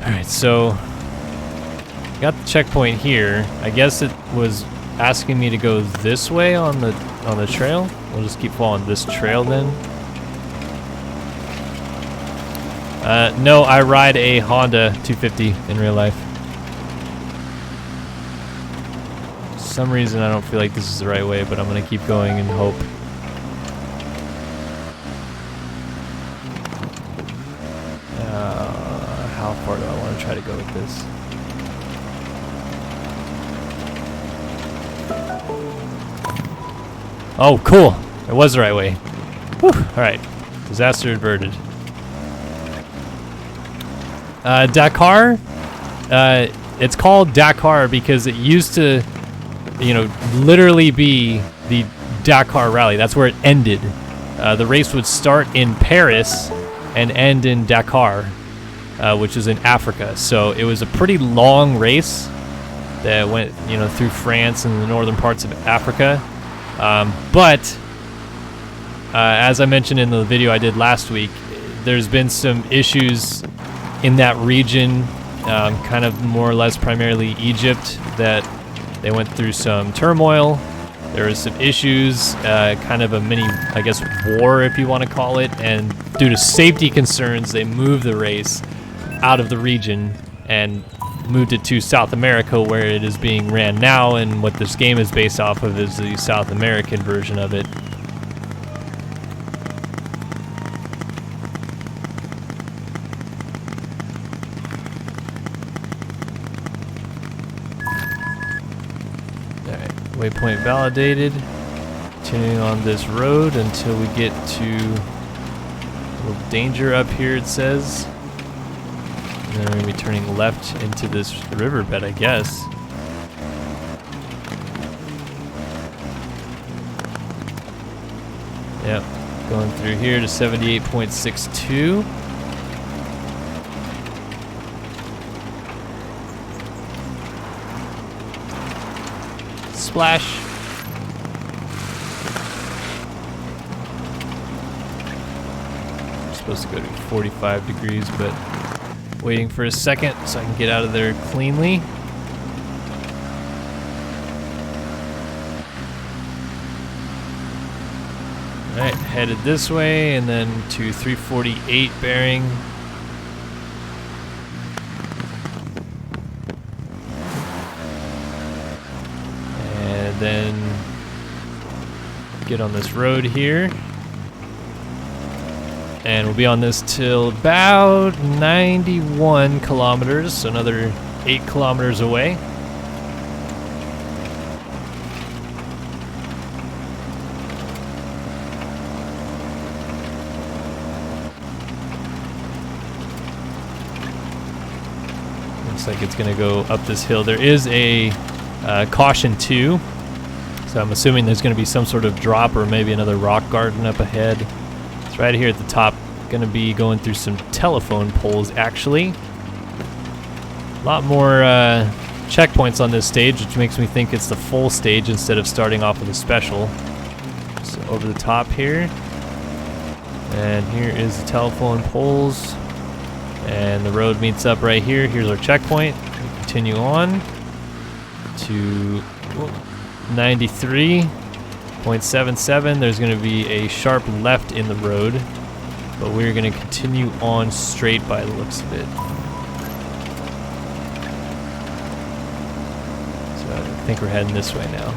Alright, so got the checkpoint here. I guess it was asking me to go this way on the trail. We'll just keep following this trail then. No, I ride a Honda 250 in real life. For some reason I don't feel like this is the right way, but I'm gonna keep going and hope. How far do I want to try to go with this? Oh, cool. It was the right way. Whew. Alright. Disaster averted. Dakar, it's called Dakar because it used to, literally be the Dakar Rally. That's where it ended. The race would start in Paris and end in Dakar, which is in Africa. So it was a pretty long race that went, through France and the northern parts of Africa. But as I mentioned in the video I did last week, there's been some issues in that region, kind of more or less primarily Egypt, that they went through some turmoil. There was some issues, kind of a mini, I guess, war if you want to call it, and due to safety concerns they moved the race out of the region and moved it to South America, where it is being ran now, and what this game is based off of is the South American version of it. Alright, waypoint validated. Continuing on this road until we get to a little danger up here, it says. And then we're going to be turning left into this riverbed, I guess. Yep, going through here to 78.62. Splash. Supposed to go to 45 degrees, but waiting for a second so I can get out of there cleanly. Alright, headed this way and then to 348 bearing. And then get on this road here. And we'll be on this till about 91 kilometers, so another 8 kilometers away. Looks like it's going to go up this hill. There is a caution too, so I'm assuming there's going to be some sort of drop or maybe another rock garden up ahead. It's right here at the top. Going to be going through some telephone poles actually. A lot more checkpoints on this stage, which makes me think it's the full stage instead of starting off with a special. So over the top here. And here is the telephone poles. And the road meets up right here. Here's our checkpoint. We continue on to 93.77. There's going to be a sharp left in the road, but we're going to continue on straight by the looks of it. So I think we're heading this way now.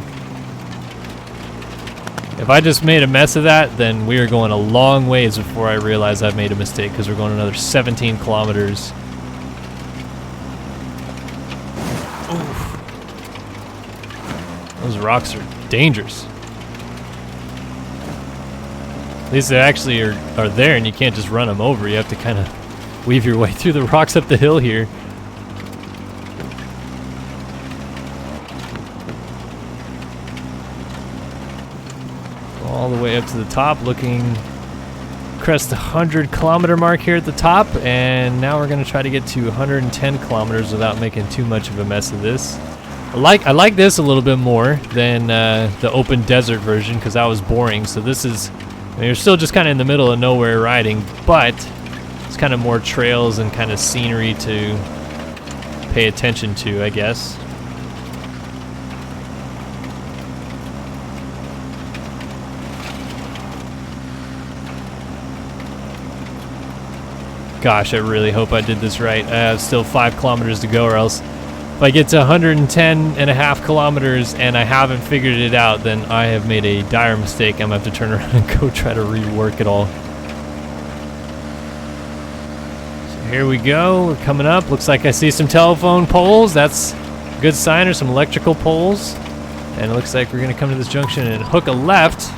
If I just made a mess of that, then we are going a long ways before I realize I've made a mistake, because we're going another 17 kilometers. Oof. Those rocks are dangerous. At least they actually are there and you can't just run them over. You have to kind of weave your way through the rocks up the hill here. All the way up to the top, looking crest the 100-kilometer mark here at the top, and now we're going to try to get to 110 kilometers without making too much of a mess of this. I like this a little bit more than the open desert version, because that was boring. So this is, I mean, you're still just kind of in the middle of nowhere riding, but it's kind of more trails and kind of scenery to pay attention to, I guess. Gosh, I really hope I did this right. I have still 5 kilometers to go, or else if I get to 110.5 kilometers and I haven't figured it out, then I have made a dire mistake. I'm going to have to turn around and go try to rework it all. So here we go. We're coming up. Looks like I see some telephone poles. That's a good sign, or some electrical poles. And it looks like we're going to come to this junction and hook a left.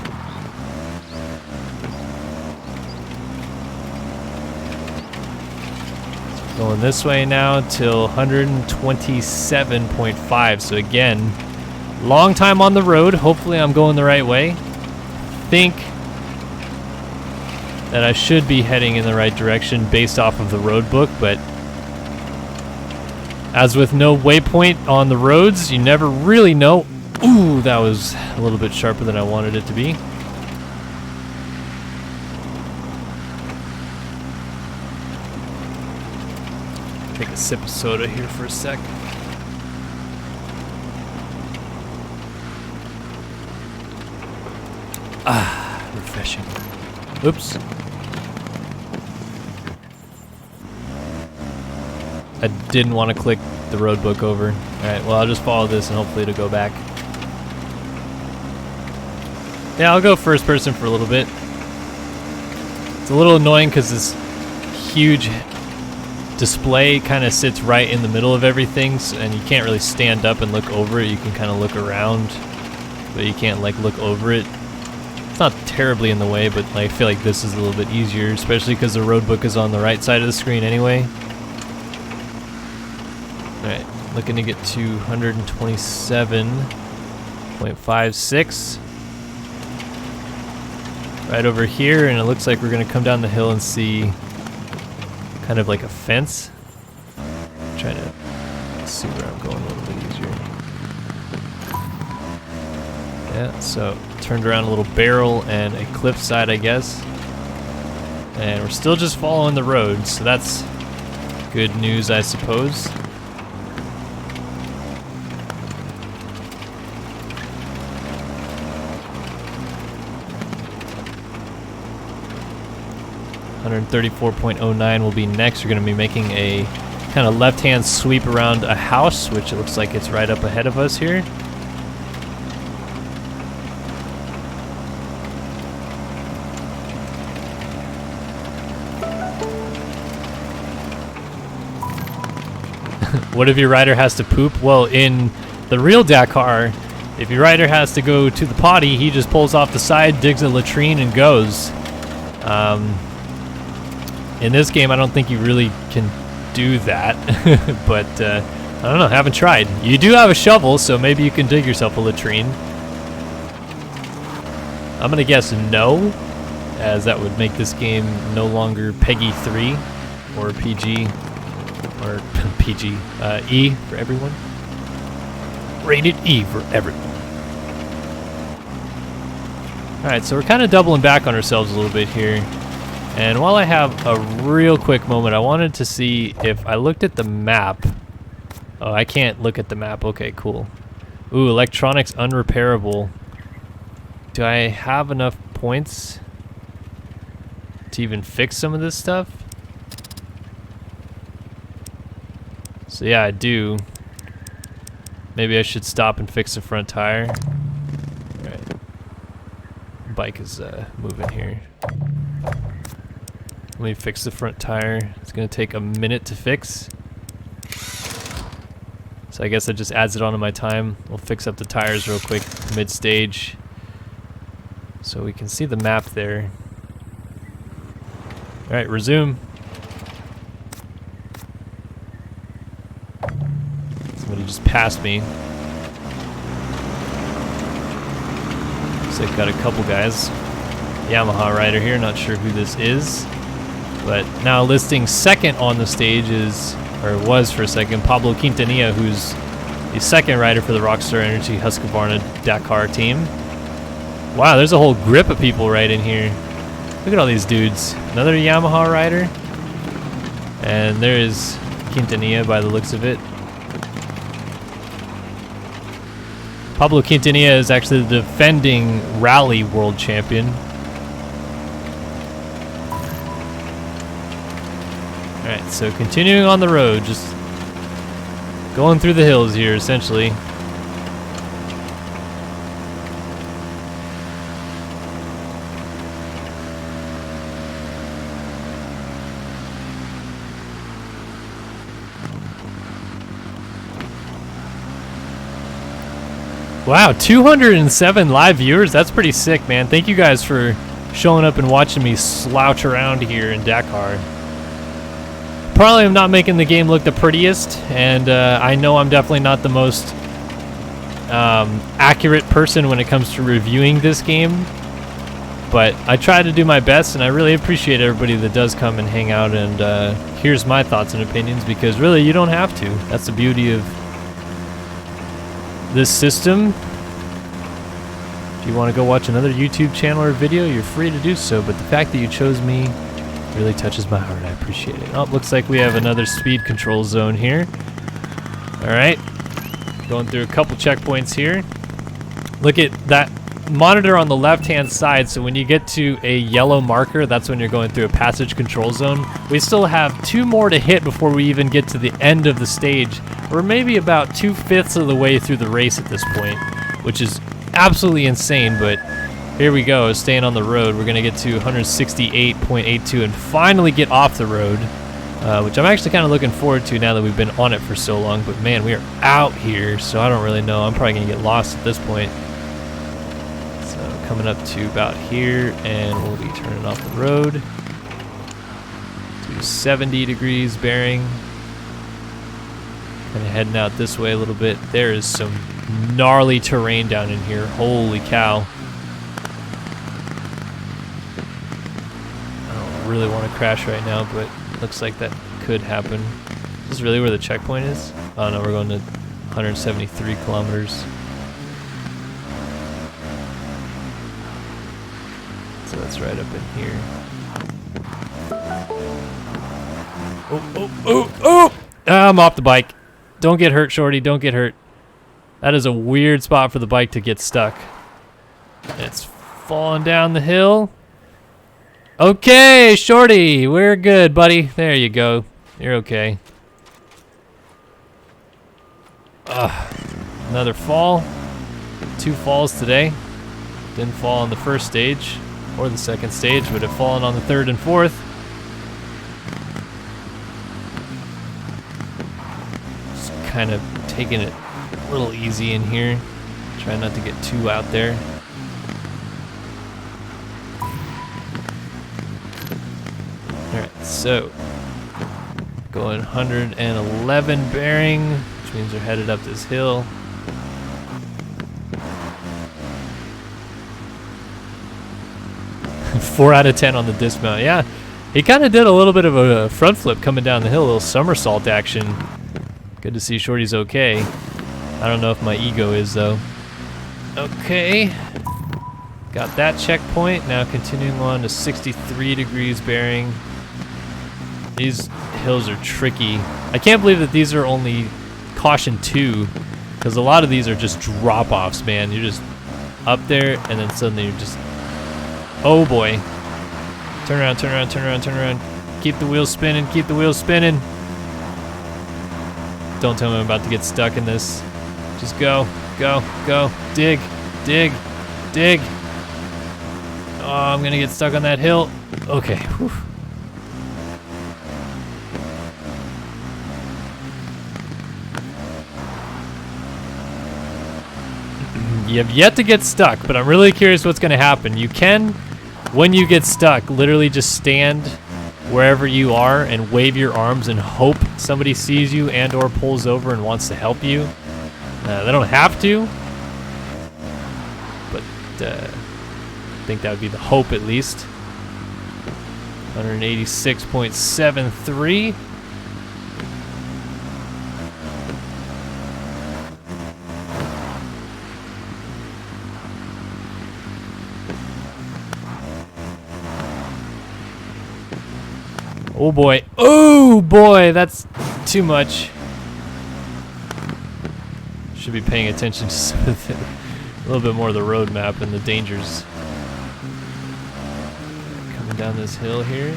Going this way now till 127.5. So again, long time on the road. Hopefully I'm going the right way. Think that I should be heading in the right direction based off of the road book, but as with no waypoint on the roads, you never really know. Ooh, that was a little bit sharper than I wanted it to be. Take a sip of soda here for a sec. Ah, refreshing. Oops. I didn't want to click the road book over. Alright, well, I'll just follow this and hopefully it'll go back. Yeah, I'll go first person for a little bit. It's a little annoying because this huge display kind of sits right in the middle of everything, and you can't really stand up and look over it. You can kind of look around, but you can't like look over it. It's not terribly in the way, but I feel like this is a little bit easier, especially because the road book is on the right side of the screen anyway. Alright, looking to get to 127.56. Right over here, and it looks like we're gonna come down the hill and see kind of like a fence. I'm trying to see where I'm going a little bit easier. Yeah, so turned around a little barrel and a cliffside, I guess. And we're still just following the road, so that's good news, I suppose. $134.09 will be next. We're going to be making a kind of left-hand sweep around a house, which it looks like it's right up ahead of us here. What if your rider has to poop? Well, in the real Dakar, if your rider has to go to the potty, he just pulls off the side, digs a latrine, and goes. In this game, I don't think you really can do that, but I don't know, haven't tried. You do have a shovel, so maybe you can dig yourself a latrine. I'm gonna guess no, as that would make this game no longer PEGI 3 or PG, or PG, E for everyone. Rated E for everyone. Alright, so we're kind of doubling back on ourselves a little bit here. And while I have a real quick moment, I wanted to see if I looked at the map. Oh, I can't look at the map. Okay, cool. Ooh, electronics unrepairable. Do I have enough points to even fix some of this stuff? So yeah, I do. Maybe I should stop and fix the front tire. Alright. Bike is moving here. Let me fix the front tire. It's gonna take a minute to fix. So I guess that just adds it onto my time. We'll fix up the tires real quick mid-stage so we can see the map there. Alright, resume. Somebody just passed me. Looks like got a couple guys. Yamaha rider here, not sure who this is. But now listing second on the stage is, or was for a second, Pablo Quintanilla, who's the second rider for the Rockstar Energy Husqvarna Dakar team. Wow, there's a whole grip of people right in here. Look at all these dudes. Another Yamaha rider. And there is Quintanilla by the looks of it. Pablo Quintanilla is actually the defending rally world champion. Alright, so continuing on the road, just going through the hills here, essentially. Wow, 207 live viewers. That's pretty sick, man. Thank you guys for showing up and watching me slouch around here in Dakar. Probably am not making the game look the prettiest, and I know I'm definitely not the most accurate person when it comes to reviewing this game, but I try to do my best, and I really appreciate everybody that does come and hang out and hears my thoughts and opinions, because really you don't have to. That's the beauty of this system. If you want to go watch another YouTube channel or video, you're free to do so, but the fact that you chose me really touches my heart. I appreciate it. Oh, looks like we have another speed control zone here. Alright. Going through a couple checkpoints here. Look at that monitor on the left-hand side, so when you get to a yellow marker, that's when you're going through a passage control zone. We still have 2 more to hit before we even get to the end of the stage. We're maybe about 2/5 of the way through the race at this point, which is absolutely insane, but here we go, staying on the road. We're gonna get to 168.82 and finally get off the road, which I'm actually kind of looking forward to now that we've been on it for so long. But man, we are out here, so I don't really know. I'm probably gonna get lost at this point. So coming up to about here, and we'll be turning off the road to 70 degrees bearing. Kind of heading out this way a little bit. There is some gnarly terrain down in here. Holy cow. I don't really want to crash right now, but looks like that could happen. Is this really where the checkpoint is? Oh no, we're going to 173 kilometers. So that's right up in here. Oh! I'm off the bike. Don't get hurt, Shorty. Don't get hurt. That is a weird spot for the bike to get stuck. It's falling down the hill. Okay, Shorty. We're good, buddy. There you go. You're okay. Another fall. 2 falls today. Didn't fall on the first stage or the second stage, but have fallen on the third and fourth. Just kind of taking it a little easy in here. Try not to get too out there. Alright, so going 111 bearing, which means we're headed up this hill. Four out of 10 on the dismount. Yeah, he kind of did a little bit of a front flip coming down the hill, a little somersault action. Good to see Shorty's okay. I don't know if my ego is though. Okay, got that checkpoint. Now continuing on to 63 degrees bearing. These hills are tricky. I can't believe that these are only caution 2, because a lot of these are just drop-offs, man. You're just up there and then suddenly you're just, oh boy. Turn around, turn around, turn around, turn around. Keep the wheels spinning, keep the wheels spinning. Don't tell me I'm about to get stuck in this. Just go, go, go. Dig, dig, dig. Oh, I'm gonna get stuck on that hill. Okay, whew. You have yet to get stuck, but I'm really curious what's gonna happen. You can, when you get stuck, literally just stand wherever you are and wave your arms and hope somebody sees you and or pulls over and wants to help you. They don't have to, but I think that would be the hope at least. 186.73. Oh boy. Oh boy, that's too much. Should be paying attention to some of a little bit more of the road map and the dangers. Coming down this hill here.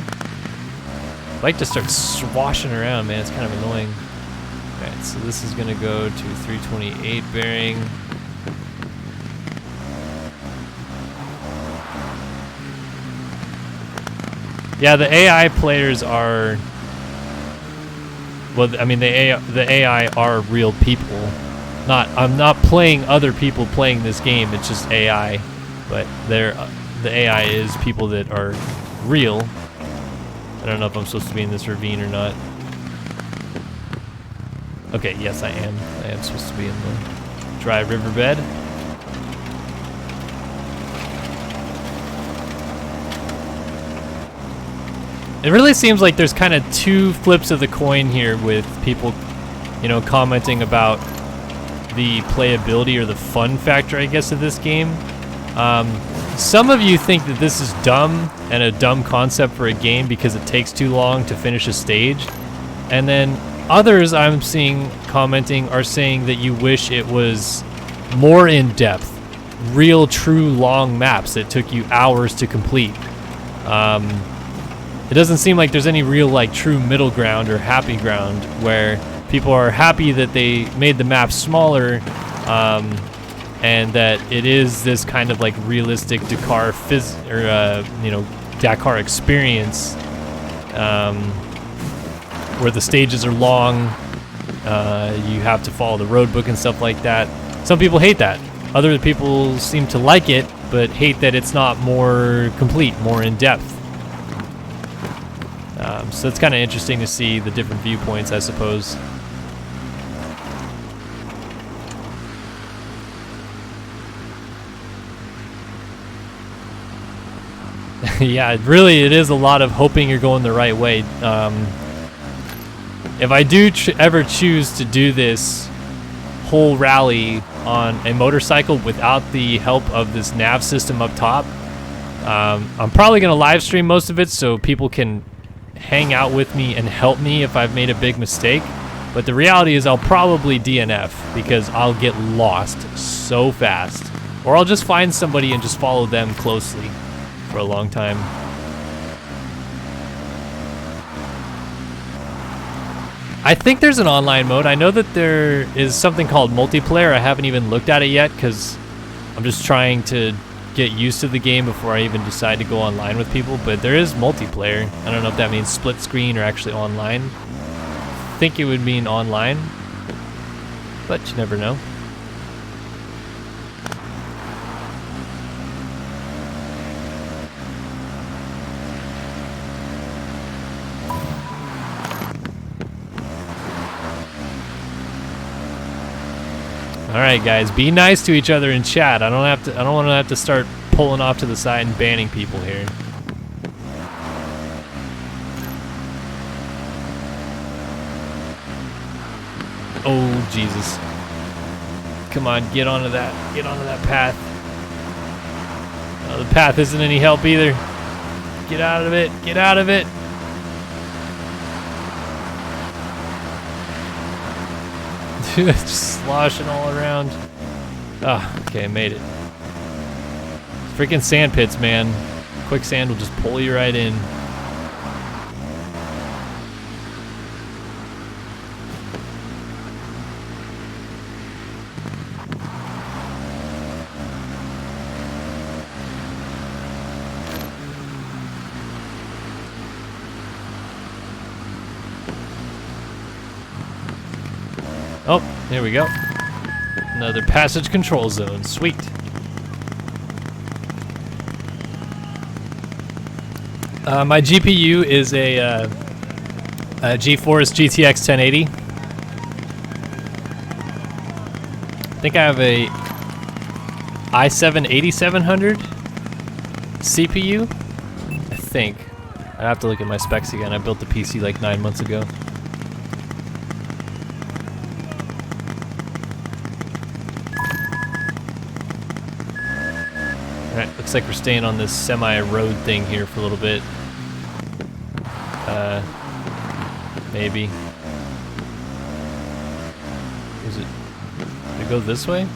I like to start swashing around, man. It's kind of annoying. Alright, so this is gonna go to 328 bearing. Yeah, the AI players are, well, I mean, the AI are real people. I'm not playing other people playing this game. It's just AI, but the AI is people that are real. I don't know if I'm supposed to be in this ravine or not. Okay, yes, I am. I am supposed to be in the dry riverbed. It really seems like there's kind of 2 flips of the coin here with people, you know, commenting about the playability or the fun factor, I guess, of this game. Some of you think that this is dumb and a dumb concept for a game because it takes too long to finish a stage. And then others I'm seeing commenting are saying that you wish it was more in-depth, real, true, long maps that took you hours to complete. It doesn't seem like there's any real, like, true middle ground or happy ground where people are happy that they made the map smaller, and that it is this kind of like realistic Dakar Dakar experience, where the stages are long, you have to follow the road book and stuff like that. Some people hate that. Other people seem to like it, but hate that it's not more complete, more in depth. So it's kind of interesting to see the different viewpoints, I suppose. Yeah, really, it is a lot of hoping you're going the right way. If I do ever choose to do this whole rally on a motorcycle without the help of this nav system up top, I'm probably going to live stream most of it so people can hang out with me and help me if I've made a big mistake. But the reality is I'll probably DNF because I'll get lost so fast. Or I'll just find somebody and just follow them closely for a long time. I think there's an online mode. I know that there is something called multiplayer. I haven't even looked at it yet because I'm just trying to get used to the game before I even decide to go online with people. But there is multiplayer. I don't know if that means split screen or actually online. I think it would mean online, but you never know. All right, guys, be nice to each other in chat. I don't want to have to start pulling off to the side and banning people here. Oh, Jesus. Come on, get onto that path. Oh, the path isn't any help either. Get out of it. Get out of it. Just sloshing all around. Ah, okay, made it. Freaking sand pits, man. Quicksand will just pull you right in. Oh, here we go. Another passage control zone. Sweet. My GPU is a GeForce GTX 1080. I think I have a i7 8700 CPU. I think. I'd have to look at my specs again. I built the PC like 9 months ago. Alright, looks like we're staying on this semi-road thing here for a little bit. Maybe. Did it go this way?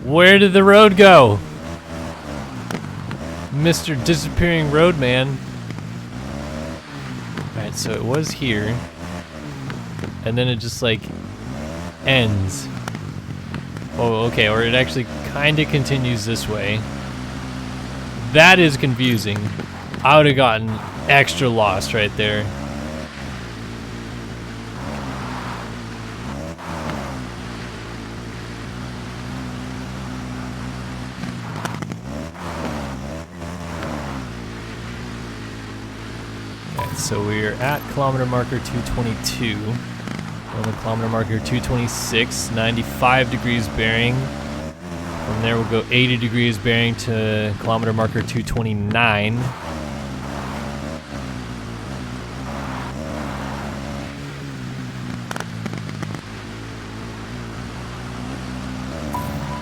Where did the road go? Mr. Disappearing Roadman. Alright, so it was here. And then it just like ends. Oh, okay, or it actually kind of continues this way. That is confusing. I would have gotten extra lost right there. Okay, so we're at kilometer marker 222. On the kilometer marker 226, 95 degrees bearing. From there we'll go 80 degrees bearing to kilometer marker 229.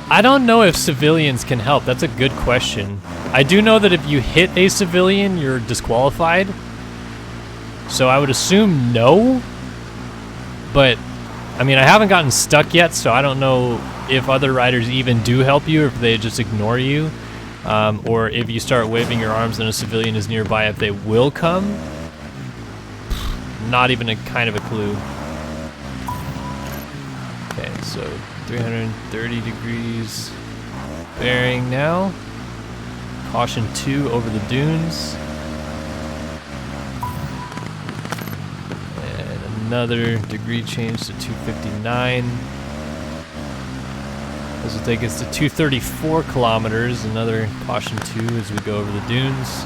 I don't know if civilians can help. That's a good question. I do know that if you hit a civilian, you're disqualified. So I would assume no. But, I mean, I haven't gotten stuck yet, so I don't know if other riders even do help you, or if they just ignore you, or if you start waving your arms and a civilian is nearby, if they will come. Not even a kind of a clue. Okay, so 330 degrees bearing now. Caution 2 over the dunes. And another degree change to 259. This will take us to 234 kilometers, another caution 2 as we go over the dunes.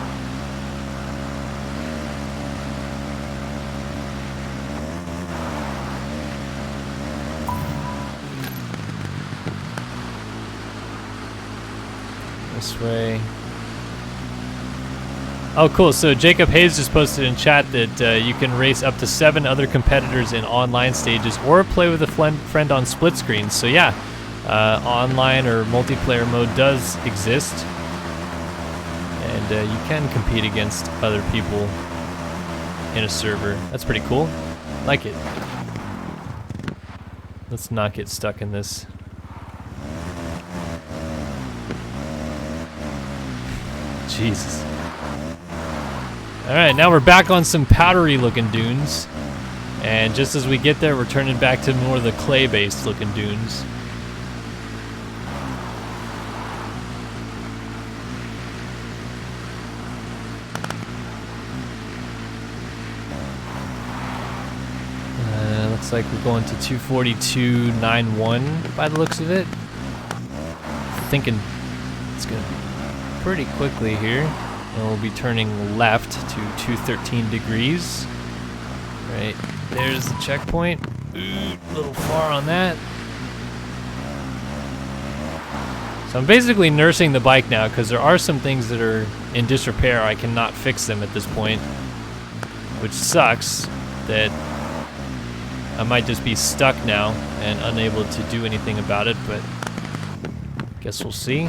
This way. Oh, cool. So Jacob Hayes just posted in chat that you can race up to 7 other competitors in online stages or play with a friend on split screens. So yeah, online or multiplayer mode does exist. And you can compete against other people in a server. That's pretty cool. Like it. Let's not get stuck in this. Jesus. Alright, now we're back on some powdery looking dunes. And just as we get there, we're turning back to more of the clay-based looking dunes. Looks like we're going to 242.91 by the looks of it. Thinking it's going to be pretty quickly here. And we'll be turning left to 213 degrees. Right, there's the checkpoint. Ooh, a little far on that. So I'm basically nursing the bike now because there are some things that are in disrepair. I cannot fix them at this point, which sucks that I might just be stuck now and unable to do anything about it, but guess we'll see.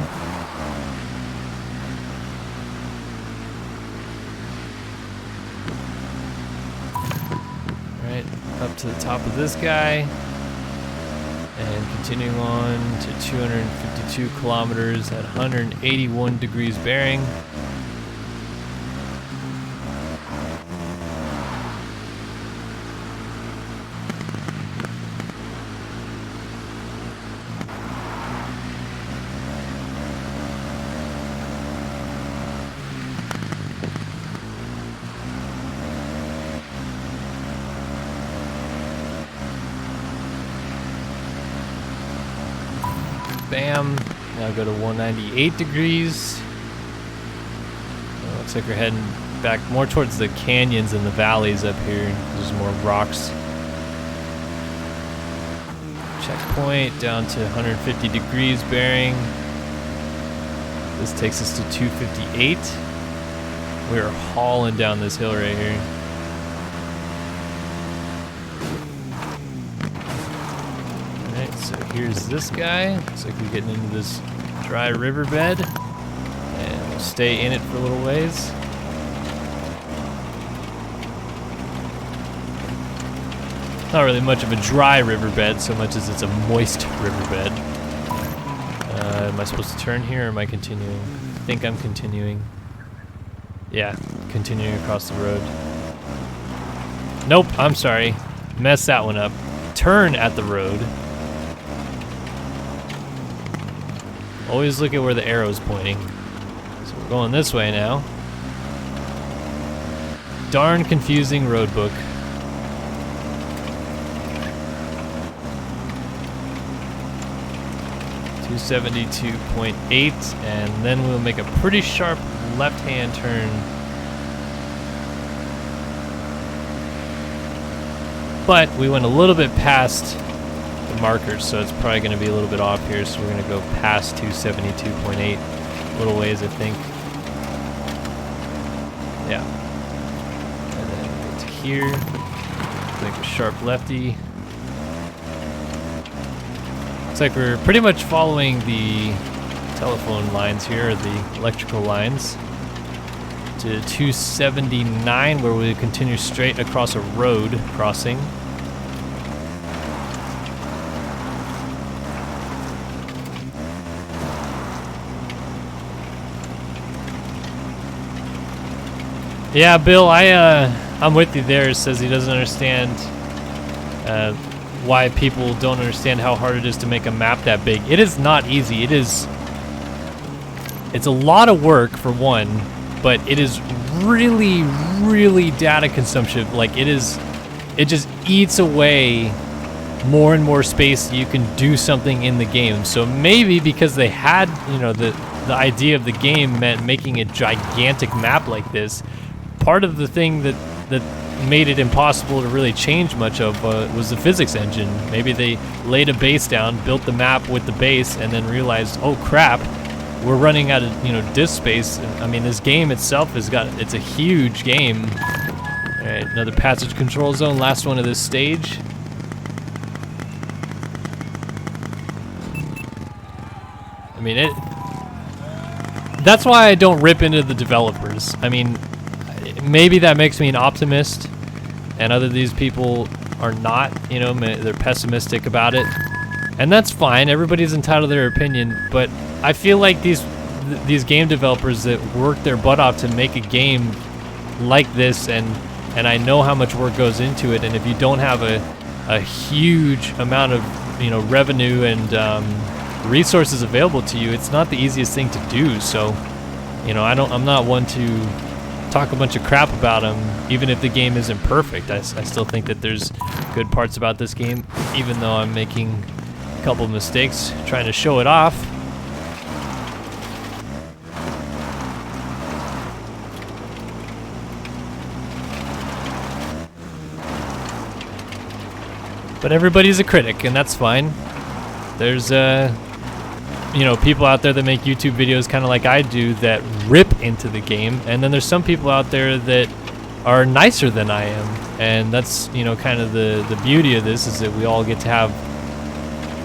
Alright, up to the top of this guy. And continuing on to 252 kilometers at 181 degrees bearing. Bam. Now go to 198 degrees. Looks like we're heading back more towards the canyons and the valleys up here. There's more rocks. Checkpoint down to 150 degrees bearing. This takes us to 258. We're hauling down this hill right here. So here's this guy. Looks like we're getting into this dry riverbed. And we'll stay in it for a little ways. Not really much of a dry riverbed so much as it's a moist riverbed. Am I supposed to turn here or am I continuing? I think I'm continuing. Yeah, continuing across the road. Nope, I'm sorry. Messed that one up. Turn at the road. Always look at where the arrow's pointing. So we're going this way now. Darn confusing road book. .8, and then we'll make a pretty sharp left-hand turn. But we went a little bit past the markers, so it's probably going to be a little bit off here, so we're going to go past 272.8 a little ways, I think. Yeah. And then go to here, make a sharp lefty. Looks like we're pretty much following the telephone lines here, the electrical lines, to 279, where we continue straight across a road crossing. Yeah, Bill, I'm with you there. It says he doesn't understand why people don't understand how hard it is to make a map that big. It is not easy. It's a lot of work for one, but it is really, really data consumption. Like it just eats away more and more space so you can do something in the game. So maybe because they had, the idea of the game meant making a gigantic map like this, part of the thing that made it impossible to really change much of was the physics engine. Maybe they laid a base down, built the map with the base, and then realized, oh crap, we're running out of, you know, disk space. I mean, this game itself it's a huge game. All right, another passage control zone, last one of this stage. I mean, that's why I don't rip into the developers. I mean, maybe that makes me an optimist, and other these people are not, you know, they're pessimistic about it. And that's fine, everybody's entitled to their opinion, but I feel like these game developers that work their butt off to make a game like this, and I know how much work goes into it, and if you don't have a huge amount of, you know, revenue and resources available to you, it's not the easiest thing to do. So, you know, I'm not one to talk a bunch of crap about them, even if the game isn't perfect. I still think that there's good parts about this game, even though I'm making a couple of mistakes trying to show it off. But everybody's a critic, and that's fine. There's you know, people out there that make YouTube videos kind of like I do that rip into the game, and then there's some people out there that are nicer than I am, and that's, you know, kind of the beauty of this, is that we all get to have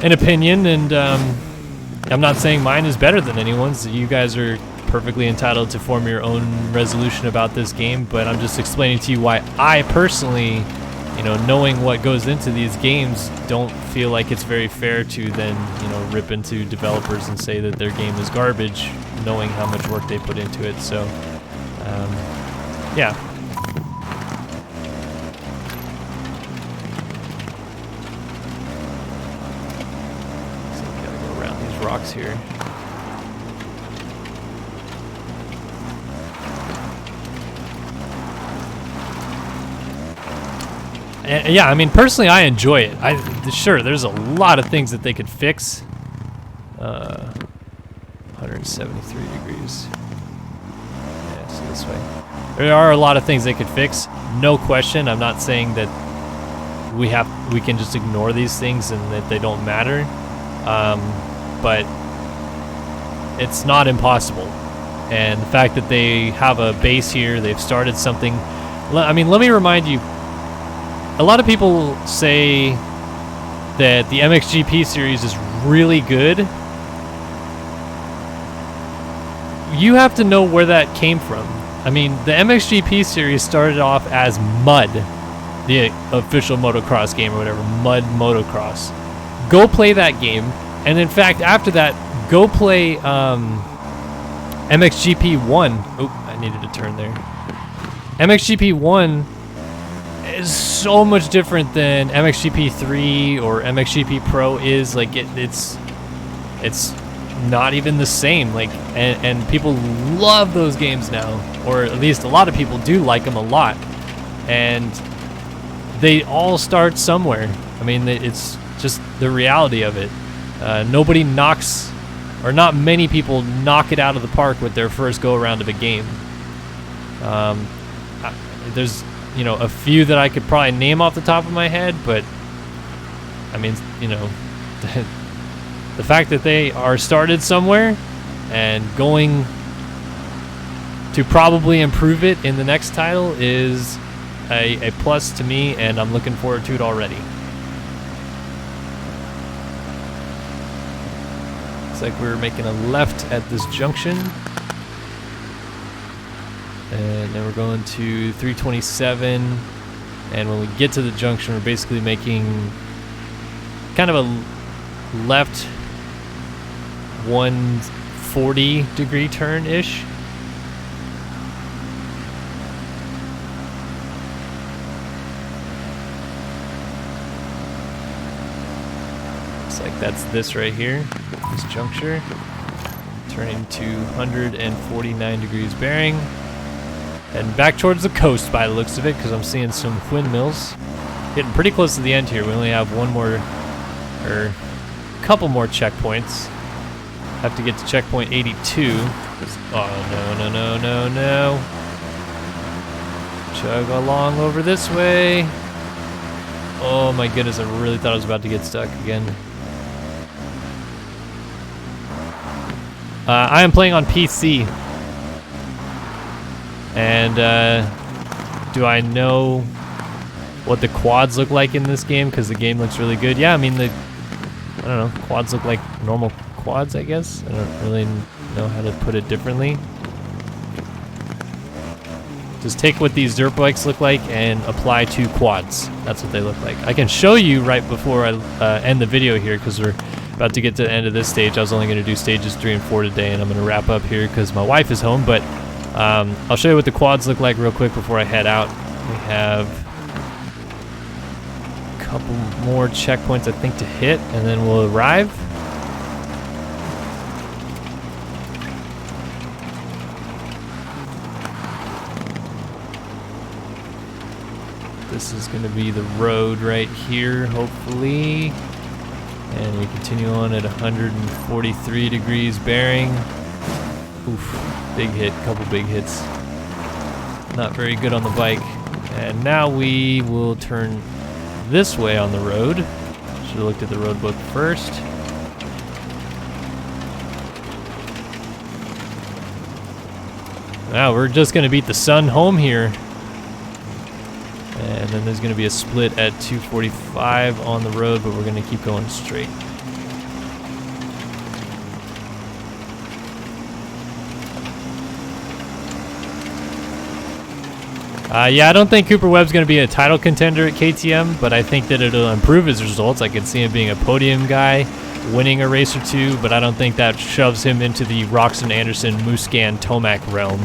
an opinion, and I'm not saying mine is better than anyone's. You guys are perfectly entitled to form your own resolution about this game, but I'm just explaining to you why I personally, you know, knowing what goes into these games, don't feel like it's very fair to then, you know, rip into developers and say that their game is garbage, knowing how much work they put into it. So, yeah. So we gotta go around these rocks here. And yeah, I mean, personally, I enjoy it. Sure, there's a lot of things that they could fix. 173 degrees. Yeah, so this way. There are a lot of things they could fix, no question. I'm not saying that we can just ignore these things and that they don't matter, but it's not impossible. And the fact that they have a base here, they've started something. I mean, let me remind you. A lot of people say that the MXGP series is really good. You have to know where that came from. I mean, the MXGP series started off as Mud, the official motocross game or whatever, Mud Motocross. Go play that game, and in fact, after that, go play MXGP 1. Oh, I needed to turn there. MXGP 1 is so much different than MXGP 3 or MXGP Pro is. Like, it's not even the same. Like, and people love those games now, or at least a lot of people do like them a lot, and they all start somewhere. I mean, it's just the reality of it. Nobody knocks, or not many people knock it out of the park with their first go around of a game. There's, you know, a few that I could probably name off the top of my head, but I mean, you know, the fact that they are started somewhere and going to probably improve it in the next title is a plus to me, and I'm looking forward to it already. Looks like we're making a left at this junction. And then we're going to 327, and when we get to the junction, we're basically making kind of a left 140 degree turn-ish. Looks like that's this right here, this juncture. Turning to 149 degrees bearing. And back towards the coast by the looks of it, because I'm seeing some windmills. Getting pretty close to the end here. We only have one more, or a couple more checkpoints. Have to get to checkpoint 82. Oh, no. Chug along over this way. Oh my goodness, I really thought I was about to get stuck again. I am playing on PC. And do I know what the quads look like in this game? Because the game looks really good. Yeah, I mean, I don't know, quads look like normal quads, I guess. I don't really know how to put it differently. Just take what these dirt bikes look like and apply to quads. That's what they look like. I can show you right before I end the video here, because we're about to get to the end of this stage. I was only going to do stages 3 and 4 today, and I'm going to wrap up here because my wife is home. But I'll show you what the quads look like real quick before I head out. We have a couple more checkpoints, I think, to hit, and then we'll arrive. This is going to be the road right here, hopefully. And we continue on at 143 degrees bearing. Oof, big hit, couple big hits. Not very good on the bike. And now we will turn this way on the road. Should have looked at the road book first. Now we're just going to beat the sun home here. And then there's going to be a split at 245 on the road, but we're going to keep going straight. Yeah, I don't think Cooper Webb's going to be a title contender at KTM, but I think that it'll improve his results. I could see him being a podium guy, winning a race or two, but I don't think that shoves him into the Roxon Anderson, Musquin, Tomac realm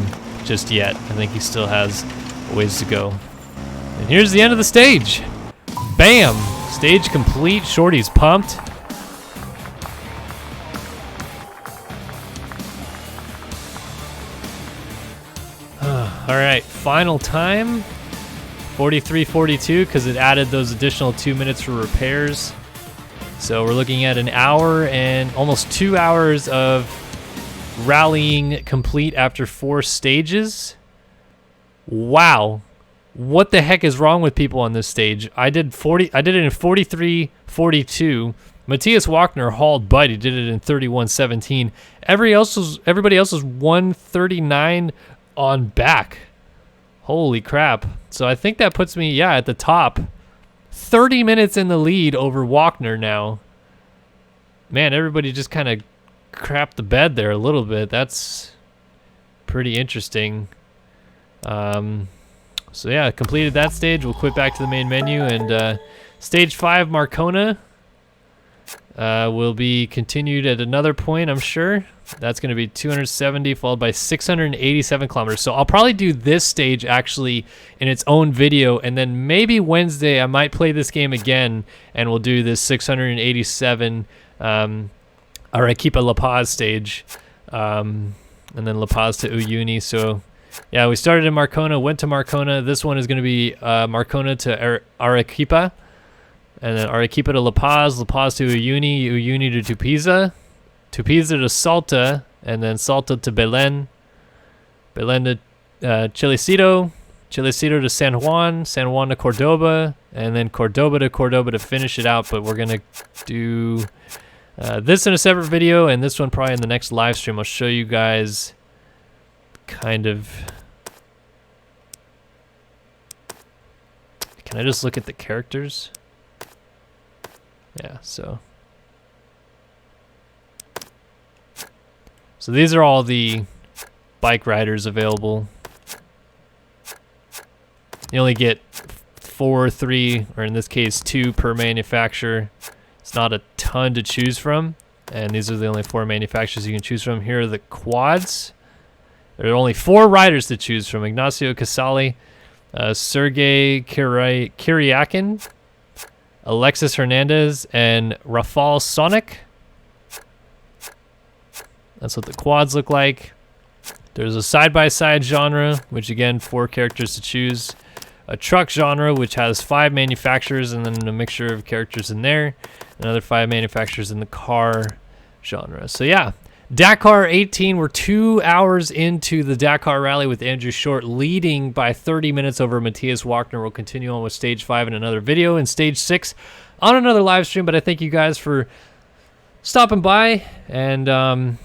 just yet. I think he still has a ways to go. And here's the end of the stage. Bam! Stage complete. Shorty's pumped. All right, final time. 43:42 because it added those additional 2 minutes for repairs. So we're looking at an hour and almost 2 hours of rallying complete after 4 stages. Wow. What the heck is wrong with people on this stage? I did it in 43:42. Matthias Wagner hauled butt. He did it in 31:17. Everybody else was 1:39 on back. Holy crap. So I think that puts me, yeah, at the top. 30 minutes in the lead over Wagner now. Man, everybody just kind of crapped the bed there a little bit. That's pretty interesting. So yeah, completed that stage. We'll quit back to the main menu, and stage 5 Marcona will be continued at another point, I'm sure. That's going to be 270 followed by 687 kilometers. So I'll probably do this stage actually in its own video, and then maybe Wednesday I might play this game again, and we'll do this 687 Arequipa La Paz stage, and then La Paz to Uyuni. So yeah, we started in Marcona, went to Marcona. This one is going to be Marcona to Arequipa, and then Arequipa to La Paz to Uyuni, Uyuni to Tupiza, Tupiza to Salta, and then Salta to Belen, Belen to Chilecito, Chilecito to San Juan, San Juan to Cordoba, and then Cordoba to finish it out. But we're going to do this in a separate video, and this one probably in the next live stream. I'll show you guys kind of. Can I just look at the characters? Yeah, so these are all the bike riders available. You only get 4, 3, or in this case 2 per manufacturer. It's not a ton to choose from, and these are the only 4 manufacturers you can choose from. Here are the quads. There are only 4 riders to choose from: Ignacio Casale, Sergey Kiriakin, Alexis Hernandez, and Rafal Sonic. That's what the quads look like. There's a side-by-side genre, which again, 4 characters to choose. A truck genre, which has 5 manufacturers and then a mixture of characters in there. Another 5 manufacturers in the car genre. So yeah, Dakar 18, we're 2 hours into the Dakar Rally with Andrew Short leading by 30 minutes over Matthias Wagner. We'll continue on with stage 5 in another video, and stage 6 on another live stream. But I thank you guys for stopping by, and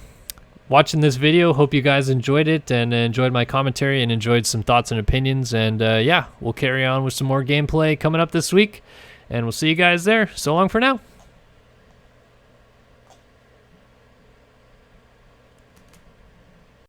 watching this video. Hope you guys enjoyed it and enjoyed my commentary and enjoyed some thoughts and opinions. And yeah, we'll carry on with some more gameplay coming up this week. And we'll see you guys there. So long for now.